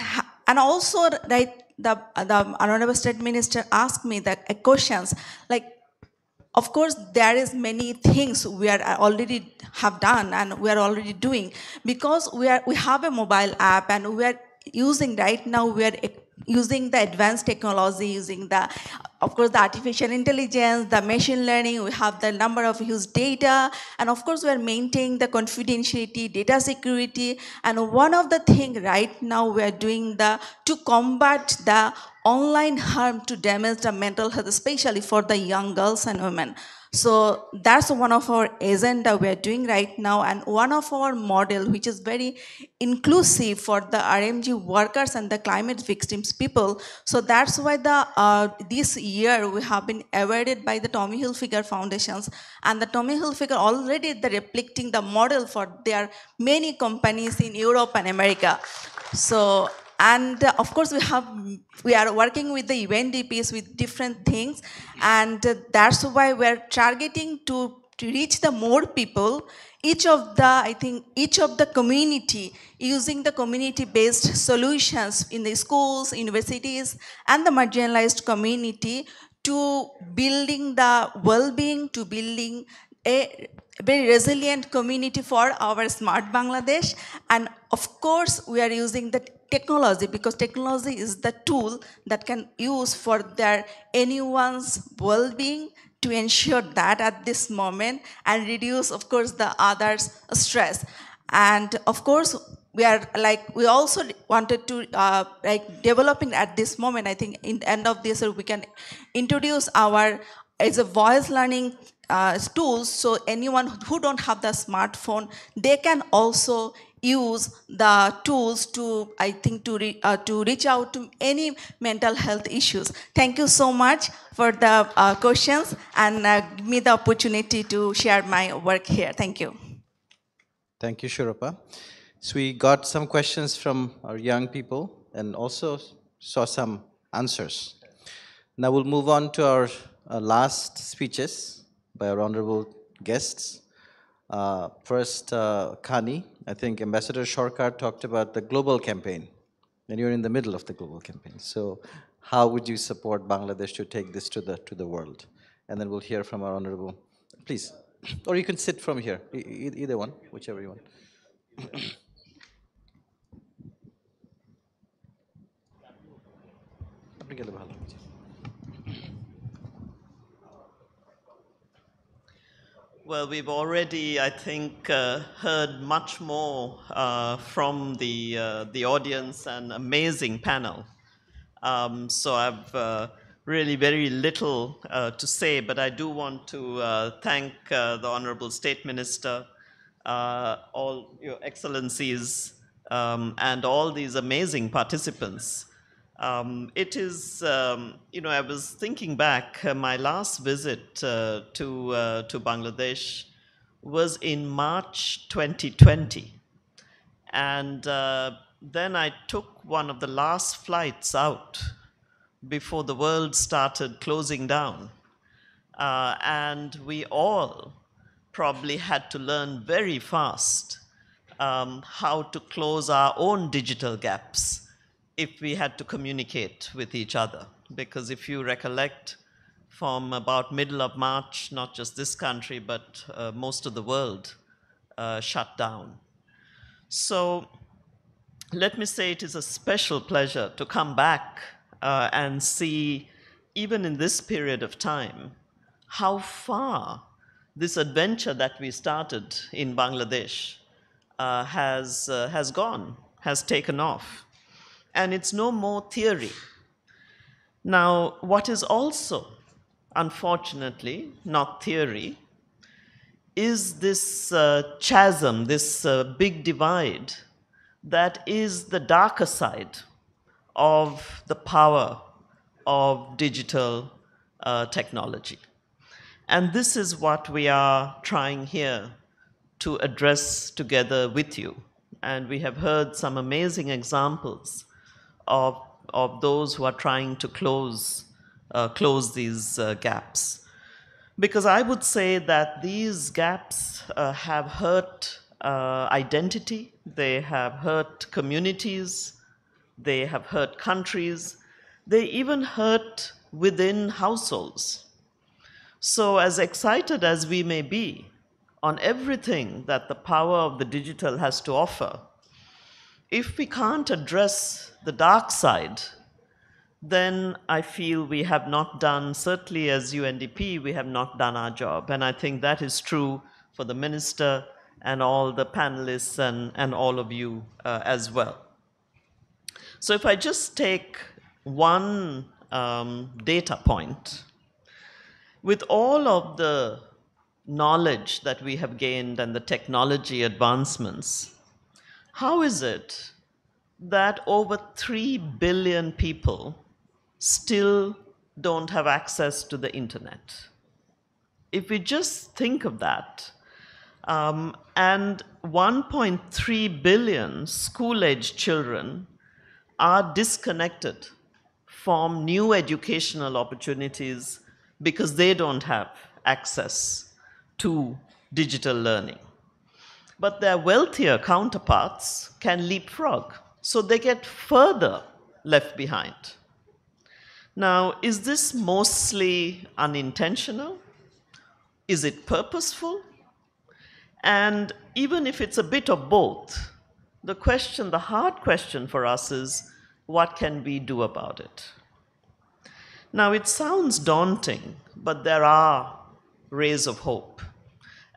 also, right, the Honorable State Minister asked me the questions like, of course, there is many things we are already have done and we are already doing, because we have a mobile app and we are using right now, we are using the advanced technology, using the, of course, the artificial intelligence, the machine learning, we have the number of used data, and of course we are maintaining the confidentiality, data security, and one of the things right now we are doing to combat the online harm to damage the mental health, especially for the young girls and women. So that's one of our agenda we are doing right now, and one of our model which is very inclusive for the RMG workers and the climate victims people. So that's why this year we have been awarded by the Tommy Hilfiger Foundations, and the Tommy Hilfiger already reflecting the model for their many companies in Europe and America. So, and of course, we are working with the UNDPs with different things, and that's why we're targeting to reach the more people. Each of the community, using the community-based solutions in the schools, universities, and the marginalized community to building the well-being, to building a very resilient community for our smart Bangladesh. And of course, we are using the technology, because technology is the tool that can use for anyone's well-being to ensure that at this moment and reduce, of course, the others' stress. And of course, we also wanted to developing at this moment, I think in the end of this year, we can introduce as a voice learning tools, so anyone who don't have the smartphone, they can also use the tools to reach out to any mental health issues. Thank you so much for the questions and give me the opportunity to share my work here. Thank you. Thank you, Shiropa. So we got some questions from our young people and also saw some answers. Now we'll move on to our last speeches by our honorable guests. First, Kanni. I think Ambassador Shorkar talked about the global campaign, and you're in the middle of the global campaign. So how would you support Bangladesh to take this to the world? And then we'll hear from our honorable, please. Or you can sit from here, either one, whichever you want. Well, we've already, I think, heard much more from the audience, and amazing panel. So I've really very little to say, but I do want to thank the Honorable State Minister all your excellencies, and all these amazing participants. It is, I was thinking back, my last visit to Bangladesh was in March 2020. And then I took one of the last flights out before the world started closing down. And we all probably had to learn very fast how to close our own digital gaps if we had to communicate with each other. Because if you recollect, from about middle of March, not just this country, but most of the world shut down. So let me say it is a special pleasure to come back and see, even in this period of time, how far this adventure that we started in Bangladesh has gone, has taken off. And it's no more theory. Now, what is also, unfortunately, not theory, is this chasm, this big divide that is the darker side of the power of digital technology. And this is what we are trying here to address together with you. And we have heard some amazing examples of those who are trying to close these gaps. Because I would say that these gaps have hurt identity, they have hurt communities, they have hurt countries, they even hurt within households. So as excited as we may be on everything that the power of the digital has to offer, if we can't address the dark side, then I feel we have not done, certainly as UNDP, we have not done our job. And I think that is true for the minister and all the panelists and all of you as well. So if I just take one data point, with all of the knowledge that we have gained and the technology advancements, how is it that over 3 billion people still don't have access to the internet? If we just think of that, and 1.3 billion school-aged children are disconnected from new educational opportunities because they don't have access to digital learning. But their wealthier counterparts can leapfrog, so they get further left behind. Now, is this mostly unintentional? Is it purposeful? And even if it's a bit of both, the hard question for us is, what can we do about it? Now, it sounds daunting, but there are rays of hope.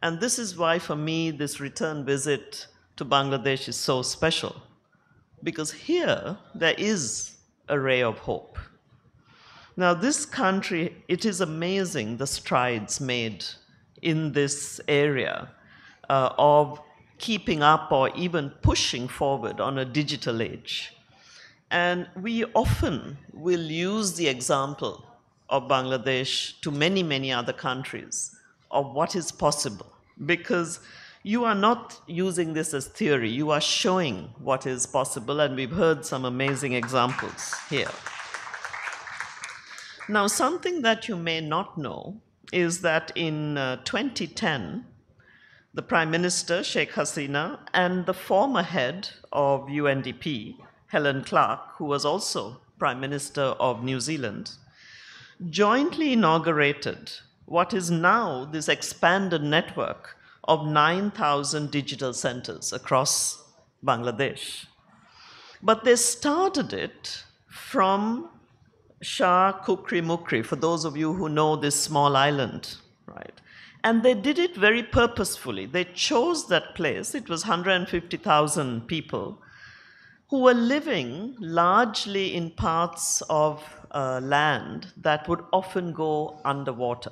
And this is why, for me, this return visit to Bangladesh is so special. Because here, there is a ray of hope. Now, this country, it is amazing the strides made in this area of keeping up or even pushing forward on a digital age. And we often will use the example of Bangladesh to many, many other countries of what is possible. Because you are not using this as theory, you are showing what is possible, and we've heard some amazing examples here. Now, something that you may not know is that in 2010, the Prime Minister, Sheikh Hasina, and the former head of UNDP, Helen Clark, who was also Prime Minister of New Zealand, jointly inaugurated what is now this expanded network of 9,000 digital centers across Bangladesh. But they started it from Shah Kukri Mukri, for those of you who know this small island, right? And they did it very purposefully. They chose that place. It was 150,000 people who were living largely in parts of land that would often go underwater.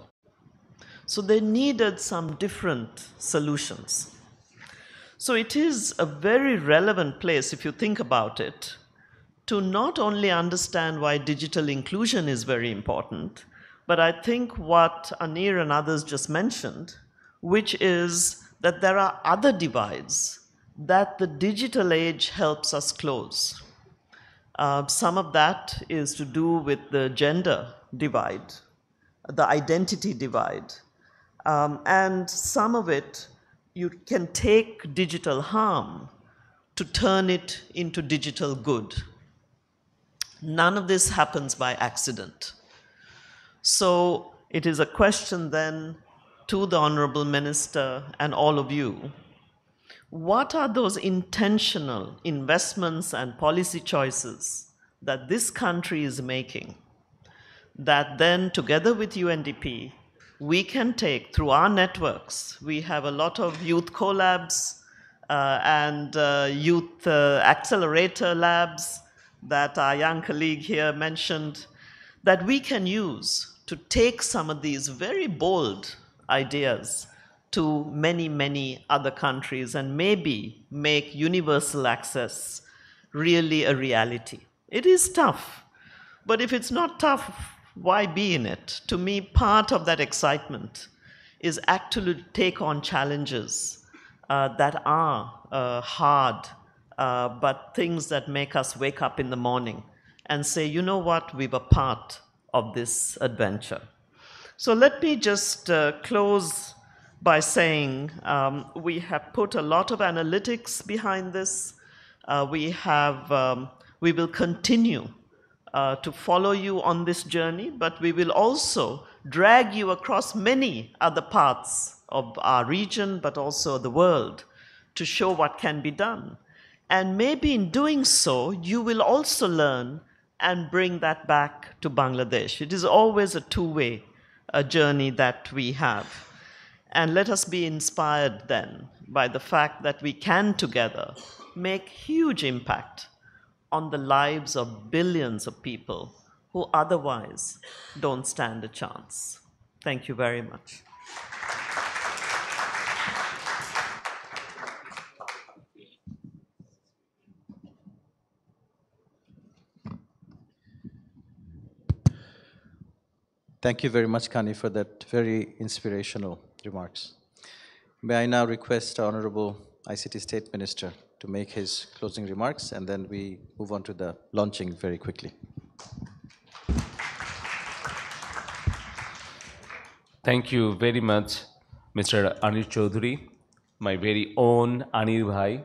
So they needed some different solutions. So it is a very relevant place, if you think about it, to not only understand why digital inclusion is very important, but I think what Anir and others just mentioned, which is that there are other divides that the digital age helps us close. Some of that is to do with the gender divide, the identity divide, and some of it you can take digital harm to turn it into digital good. None of this happens by accident. So it is a question then to the Honorable Minister and all of you. What are those intentional investments and policy choices that this country is making that then together with UNDP, we can take through our networks? We have a lot of youth collabs and youth accelerator labs that our young colleague here mentioned, that we can use to take some of these very bold ideas to many, many other countries and maybe make universal access really a reality. It is tough, but if it's not tough, why be in it? To me, part of that excitement is actually to take on challenges that are hard, but things that make us wake up in the morning and say, you know what, we were part of this adventure. So let me just close by saying we have put a lot of analytics behind this. We will continue to follow you on this journey, but we will also drag you across many other parts of our region, but also the world, to show what can be done. And maybe in doing so, you will also learn and bring that back to Bangladesh. It is always a two-way journey that we have. And let us be inspired then by the fact that we can together make huge impact on the lives of billions of people who otherwise don't stand a chance. Thank you very much. Thank you very much, Kanni, for that very inspirational remarks. May I now request our Honorable ICT State Minister to make his closing remarks, and then we move on to the launching very quickly. Thank you very much, Mr. Anir Chaudhary, my very own Anir Bhai,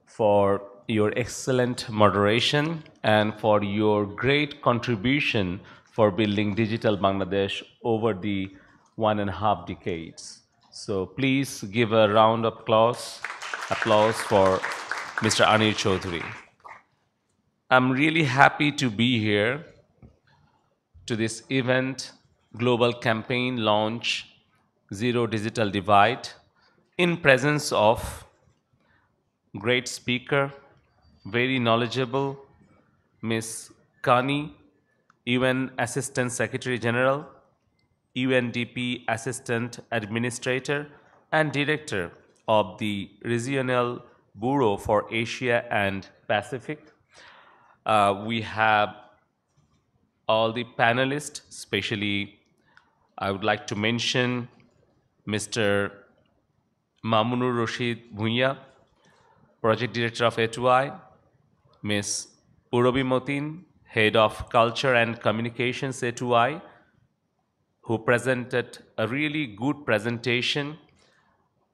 for your excellent moderation and for your great contribution for building digital Bangladesh over the 1.5 decades. So please give a round of applause for Mr. Anir Chaudhary. I'm really happy to be here to this event, global campaign launch, Zero Digital Divide, in presence of great speaker, very knowledgeable, Ms. Kanni, UN Assistant Secretary General, UNDP Assistant Administrator and Director of the Regional Bureau for Asia and Pacific. We have all the panelists, especially I would like to mention Mr. Mamunur Rashid Bhuiya, Project Director of A2I, Ms. Purabi Motin, Head of Culture and Communications A2I, who presented a really good presentation.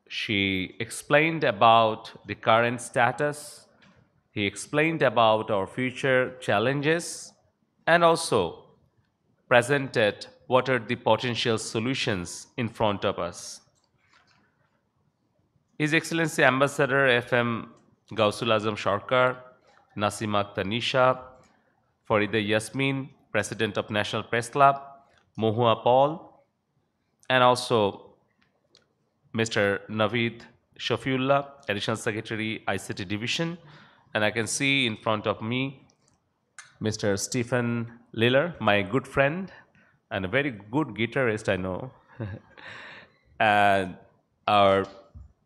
She explained about the current status, he explained about our future challenges, and also presented what are the potential solutions in front of us. His Excellency Ambassador FM Gausul Azam Sarkar, Nasima Tanisha, Farida Yasmin, President of National Press Club, Mohua Paul, and also Mr. Naveed Shafiullah, Additional Secretary, ICT Division. And I can see in front of me Mr. Stephen Liller, my good friend and a very good guitarist, I know. And our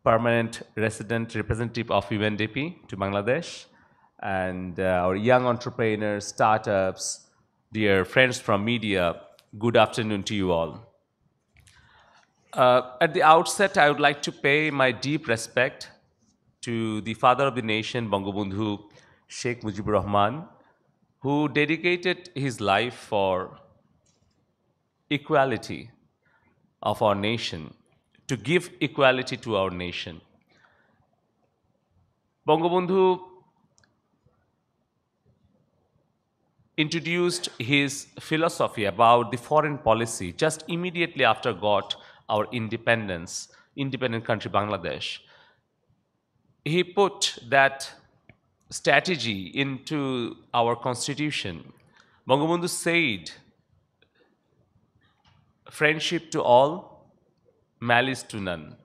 permanent resident representative of UNDP to Bangladesh, and our young entrepreneurs, startups, dear friends from media, good afternoon to you all. At the outset, I would like to pay my deep respect to the father of the nation, Bangabandhu Sheikh Mujibur Rahman, who dedicated his life for equality of our nation, to give equality to our nation. Bangabandhu introduced his philosophy about the foreign policy just immediately after got our independent country Bangladesh. He put that strategy into our constitution. Bangabandhu said, friendship to all, malice to none.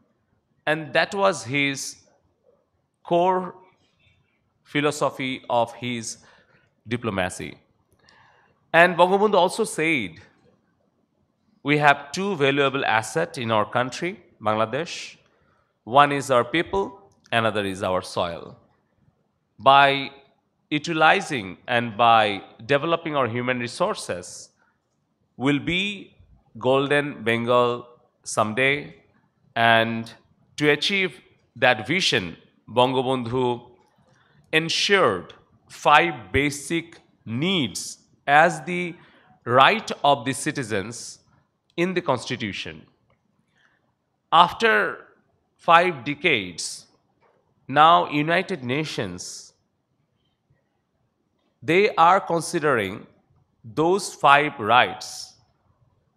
And that was his core philosophy of his diplomacy. And Bangabandhu also said, we have two valuable assets in our country, Bangladesh. One is our people, another is our soil. By utilizing and by developing our human resources, we'll be golden Bengal someday. And to achieve that vision, Bangabandhu ensured 5 basic needs as the right of the citizens in the Constitution. After 5 decades, now United Nations, they are considering those 5 rights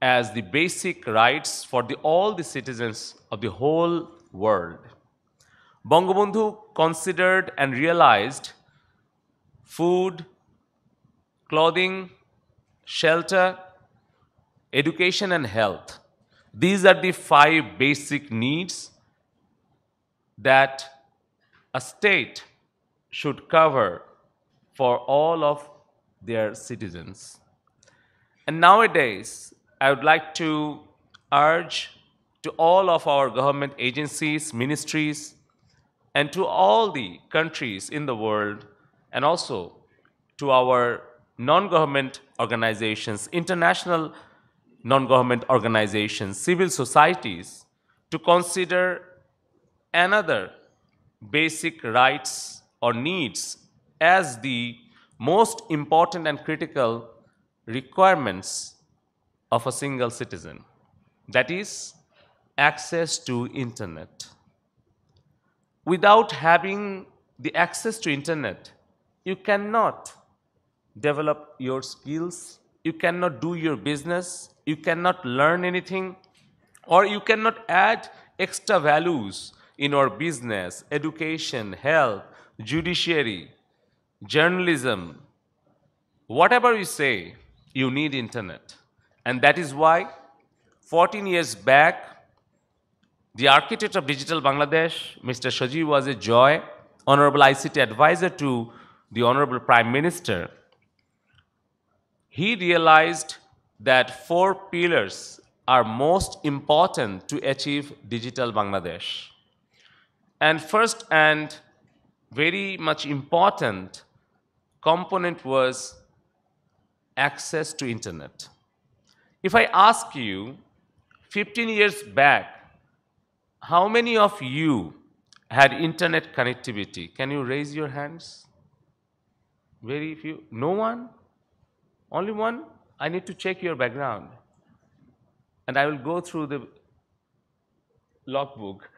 as the basic rights for all the citizens of the whole world. Bangabandhu considered and realized food, clothing, shelter, education and health. These are the 5 basic needs that a state should cover for all of their citizens. And nowadays, I would like to urge to all of our government agencies, ministries, and to all the countries in the world, and also to our non-government organizations, international non-government organizations, civil societies, to consider another basic rights or needs as the most important and critical requirements of a single citizen. That is, access to internet. Without having the access to internet, you cannot develop your skills, you cannot do your business, you cannot learn anything, or you cannot add extra values in our business, education, health, judiciary, journalism. Whatever you say, you need internet. And that is why 14 years back, the architect of Digital Bangladesh, Mr. Shaji, was a joy, Honorable ICT advisor to the Honorable Prime Minister. He realized that 4 pillars are most important to achieve Digital Bangladesh. And first and very much important component was access to internet. If I ask you, 15 years back, how many of you had internet connectivity? Can you raise your hands? Very few. No one? Only one? I need to check your background. And I will go through the logbook.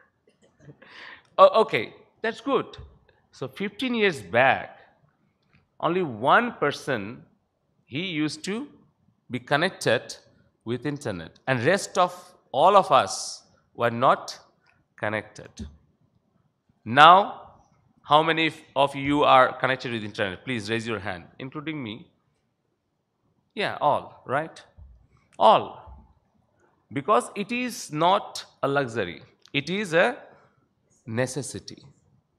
Oh, okay, that's good. So 15 years back, only one person, he used to be connected with internet. And rest of all of us were not connected. Now, how many of you are connected with internet? Please raise your hand, including me. Yeah, all, right? All. Because it is not a luxury. It is a necessity.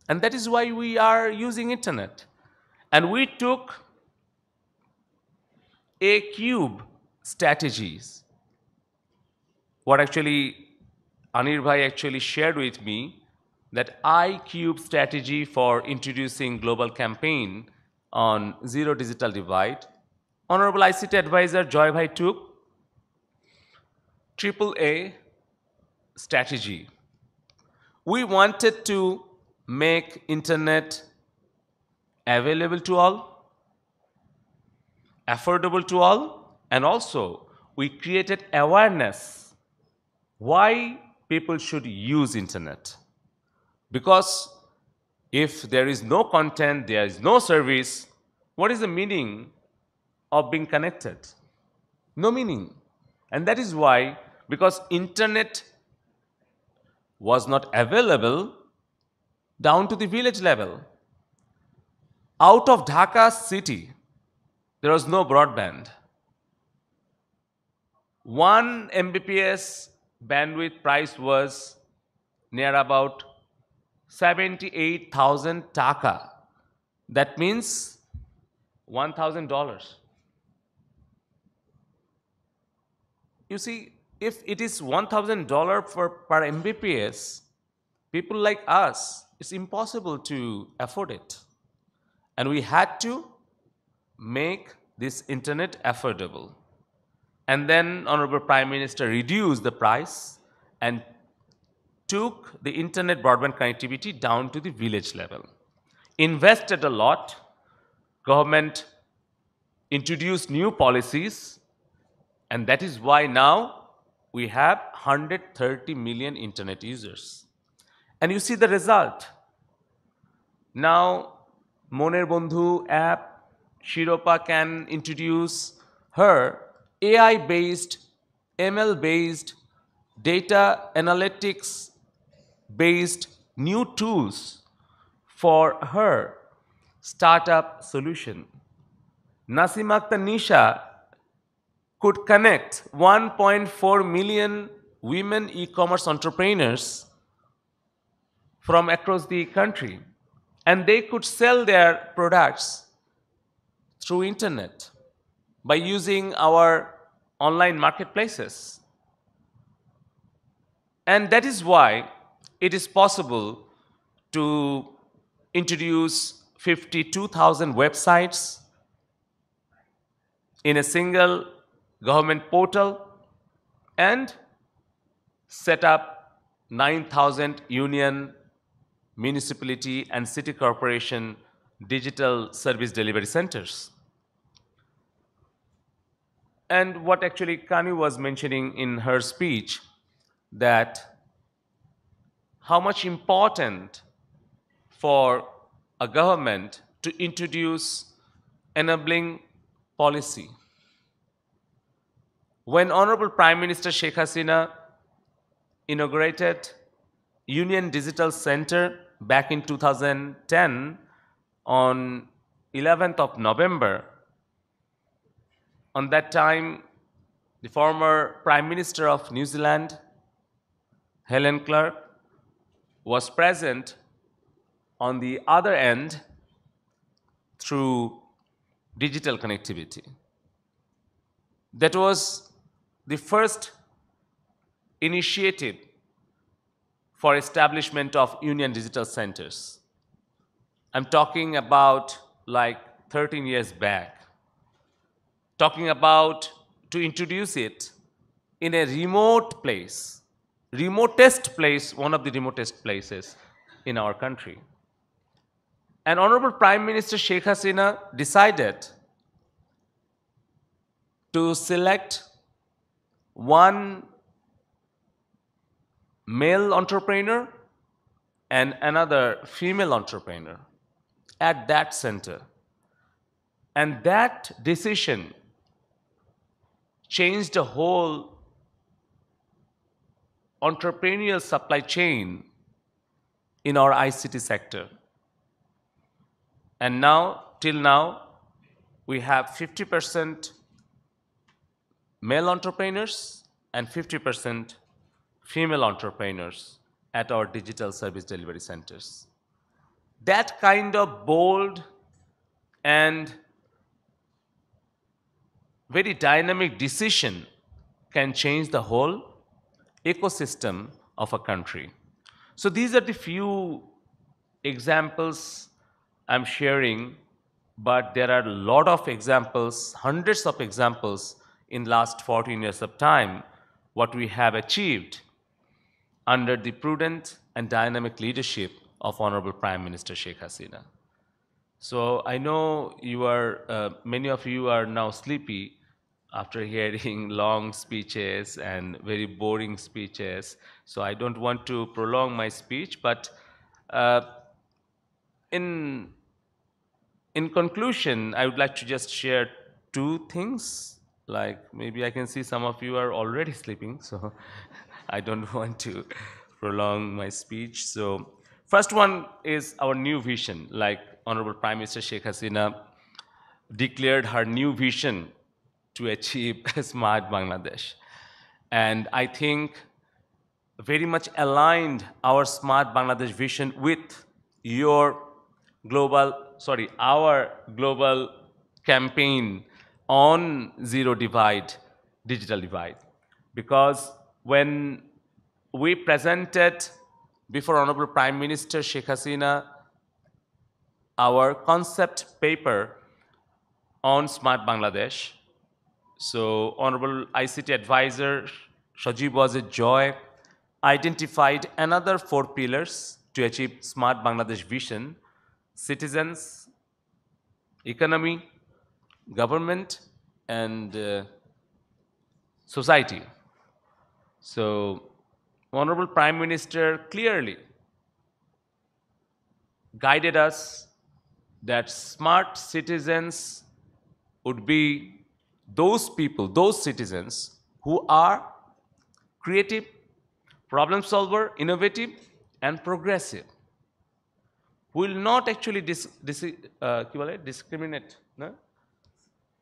And that is why we are using internet. And we took a cube strategies. What actually Anir Bhai actually shared with me that I-Cube strategy for introducing global campaign on zero digital divide, Honorable ICT Advisor Joy Bhai took AAA strategy. We wanted to make internet available to all, affordable to all, and also we created awareness why people should use internet. Because if there is no content, there is no service, what is the meaning of being connected? No meaning. And that is why, because internet was not available down to the village level. Out of Dhaka city, there was no broadband. 1 Mbps bandwidth price was near about 78,000 taka. That means $1,000. You see, if it is $1,000 per Mbps, people like us, it's impossible to afford it. And we had to make this internet affordable. And then Honorable Prime Minister reduced the price and took the internet broadband connectivity down to the village level. Invested a lot. Government introduced new policies, and that is why now we have 130 million internet users. And you see the result. Now, Moner Bondhu app, Shiropa can introduce her AI-based, ML-based, data analytics-based new tools for her startup solution. Nasim Akhtar Nisha could connect 1.4 million women e-commerce entrepreneurs from across the country, and they could sell their products through internet by using our online marketplaces. And that is why it is possible to introduce 52,000 websites in a single government portal and set up 9,000 union, municipality, and city corporation digital service delivery centers. And what actually Kanni was mentioning in her speech, that how much important for a government to introduce enabling policy. When Honorable Prime Minister Sheikh Hasina inaugurated Union Digital Center back in 2010 on 11th of November, on that time, the former Prime Minister of New Zealand, Helen Clark, was present on the other end through digital connectivity. That was the first initiative for establishment of Union Digital Centers. I'm talking about like 13 years back. Talking about to introduce it in a remote place, remotest place, one of the remotest places in our country. And Honorable Prime Minister Sheikh Hasina decided to select one male entrepreneur and another female entrepreneur at that center. And that decision changed the whole entrepreneurial supply chain in our ICT sector. And now, till now, we have 50% male entrepreneurs and 50% female entrepreneurs at our digital service delivery centers. That kind of bold and very dynamic decision can change the whole ecosystem of a country. So these are the few examples I'm sharing, but there are a lot of examples, hundreds of examples in last 14 years of time, what we have achieved under the prudent and dynamic leadership of Honorable Prime Minister Sheikh Hasina. So I know you are, many of you are now sleepy after hearing long speeches and very boring speeches. So I don't want to prolong my speech, but in conclusion, I would like to just share two things. Like maybe I can see some of you are already sleeping, so I don't want to prolong my speech. So first one is our new vision. Like Honorable Prime Minister Sheikh Hasina declared her new vision to achieve a smart Bangladesh. And I think very much aligned our smart Bangladesh vision with our global campaign on zero divide, digital divide. Because when we presented before Honorable Prime Minister Sheikh Hasina our concept paper on Smart Bangladesh, so Honorable ICT Advisor Sajib was a joy, identified another 4 pillars to achieve Smart Bangladesh vision: citizens, economy, government, and society. So Honorable Prime Minister clearly guided us that smart citizens would be those people, those citizens who are creative, problem solver, innovative, and progressive. Who will not actually discriminate, no?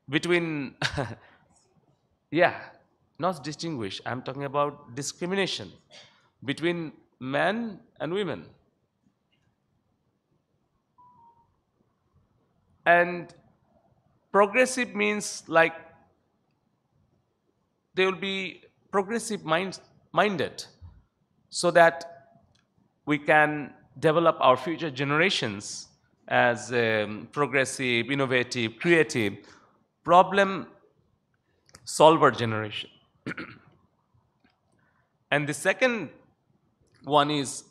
Between, yeah, not distinguish. I'm talking about discrimination between men and women. And progressive means like they will be progressive minded so that we can develop our future generations as progressive, innovative, creative, problem solver generation. And the second one is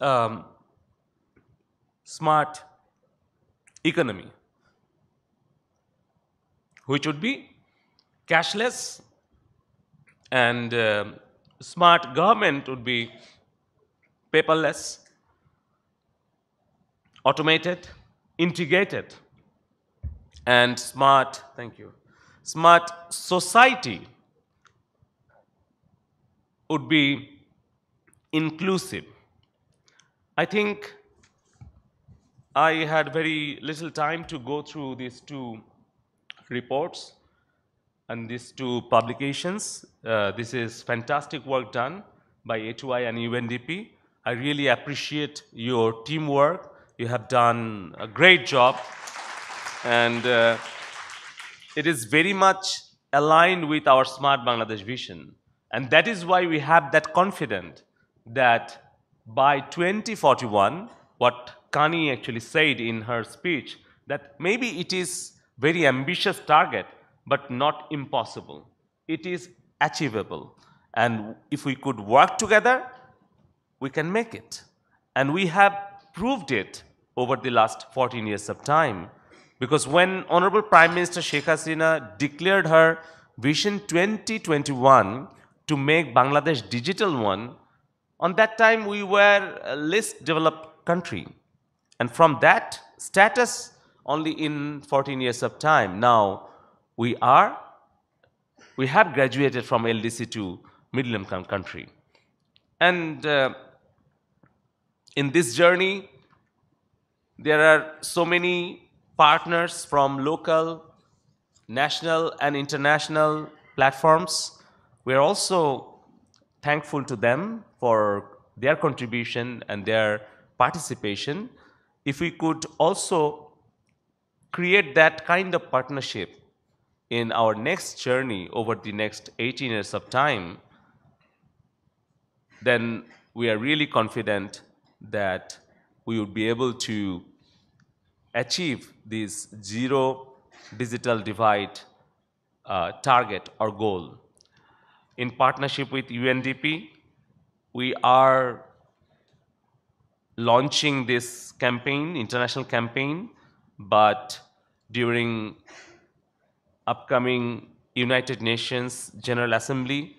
smart economy, which would be cashless, and smart government would be paperless, automated, integrated, and smart, thank you, smart society would be inclusive. I think I had very little time to go through these 2 reports and these 2 publications. This is fantastic work done by A2I and UNDP. I really appreciate your teamwork. You have done a great job, and it is very much aligned with our Smart Bangladesh vision. And that is why we have that confidence that by 2041, what Kanni actually said in her speech, that maybe it is very ambitious target, but not impossible. It is achievable. And if we could work together, we can make it. And we have proved it over the last 14 years of time. Because when Honorable Prime Minister Sheikh Hasina declared her Vision 2021 to make Bangladesh digital one, on that time we were a least developed country. And from that status, only in 14 years of time, now we have graduated from LDC to middle-income country. And in this journey, there are so many partners from local, national, and international platforms. We are also thankful to them for their contribution and their participation. If we could also create that kind of partnership in our next journey over the next 18 years of time, then we are really confident that we would be able to achieve this zero digital divide target or goal. In partnership with UNDP, we are launching this campaign, international campaign, but during upcoming United Nations General Assembly,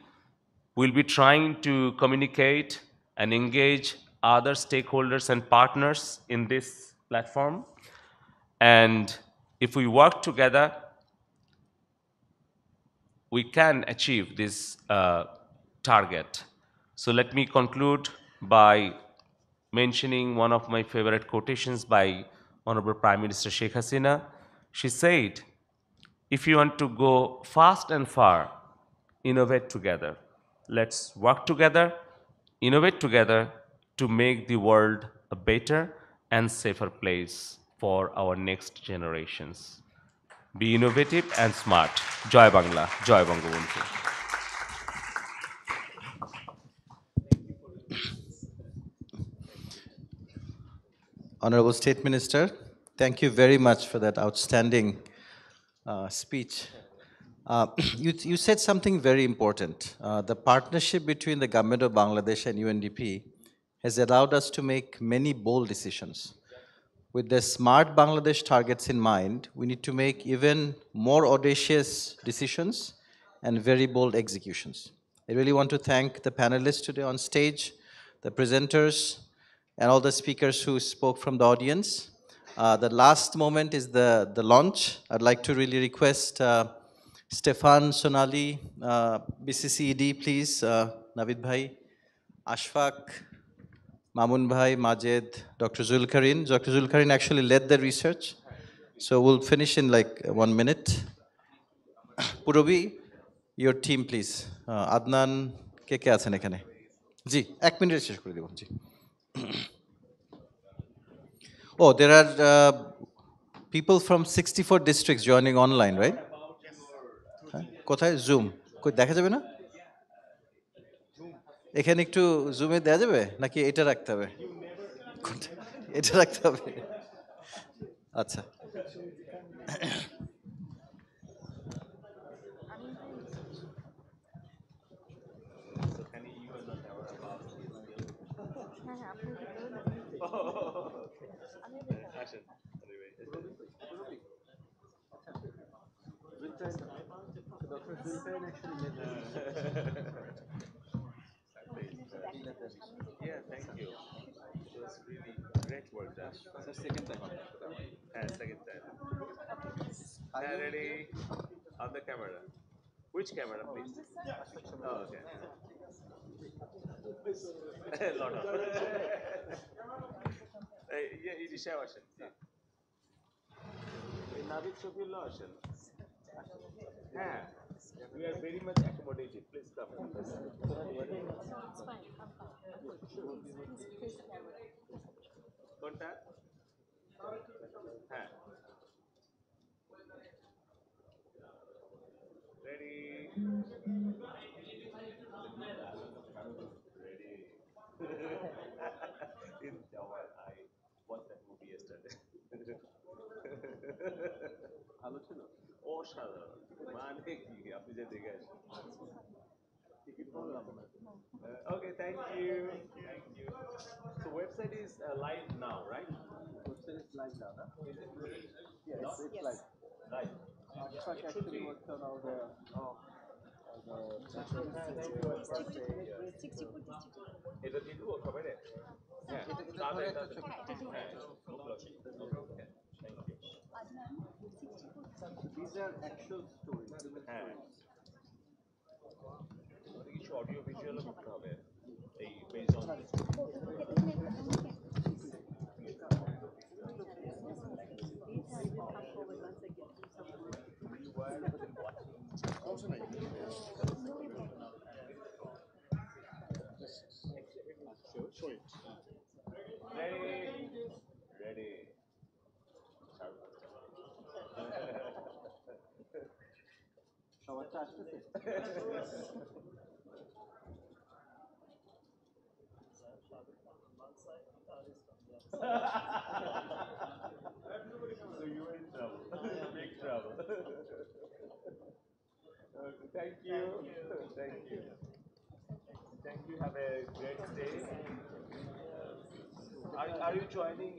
we'll be trying to communicate and engage other stakeholders and partners in this platform. And if we work together, we can achieve this target. So let me conclude by mentioning one of my favorite quotations by Honorable Prime Minister Sheikh Hasina. She said, if you want to go fast and far, innovate together. Let's work together, innovate together to make the world a better and safer place for our next generations. Be innovative and smart. Joy Bangla, Joy Bangabandhu. Honorable State Minister, thank you very much for that outstanding speech. You said something very important. The partnership between the government of Bangladesh and UNDP has allowed us to make many bold decisions. With the smart Bangladesh targets in mind, we need to make even more audacious decisions and very bold executions. I really want to thank the panelists today on stage, the presenters, and all the speakers who spoke from the audience. The last moment is the launch. I'd like to really request Stefan, Sonali, BCCED, please, Navid Bhai, Ashfaq, Mamun Bhai, Majed, Dr. Zulkarin. Dr. Zulkarin actually led the research. So we'll finish in like 1 minute. Purobi, your team, please. Adnan, কে কে আছেন এখানে? জি, 1 minute শেষ করে দেব, জি। Oh, there are people from 64 districts joining online, right? কোথায়? Zoom. কই দেখা যাবে না? এখানে একটু জুমে দেয়া যাবে নাকি এটা রাখতে হবে? এটা রাখতে হবে। আচ্ছা। Yeah, thank you. It was really great work done. Second time. Second time. Ready? On the camera. Which camera, please? Oh, okay. Lot of. Yeah, Irisha Washan. Navid Shofullah Washan. Yeah. We are very much accommodative. Please come. Contact. Ready. Ready. In Jawar, I watched that movie yesterday. ভালো ছিল অসাধারণ মানে কি আপনি যে দেখে আসেন ticket বললাম okay thank you so website is live now right website is live now yes it's live actually worked on all the এটা দিয়ে দেবো খবরে হ্যাঁ These are actual stories. কিছু অডিও ভিজুয়াল করতে হবে এই বেসড অন Ready. সবারটা আসতেছে Thank you. Thank you. Thank you. Have a great day. Are you joining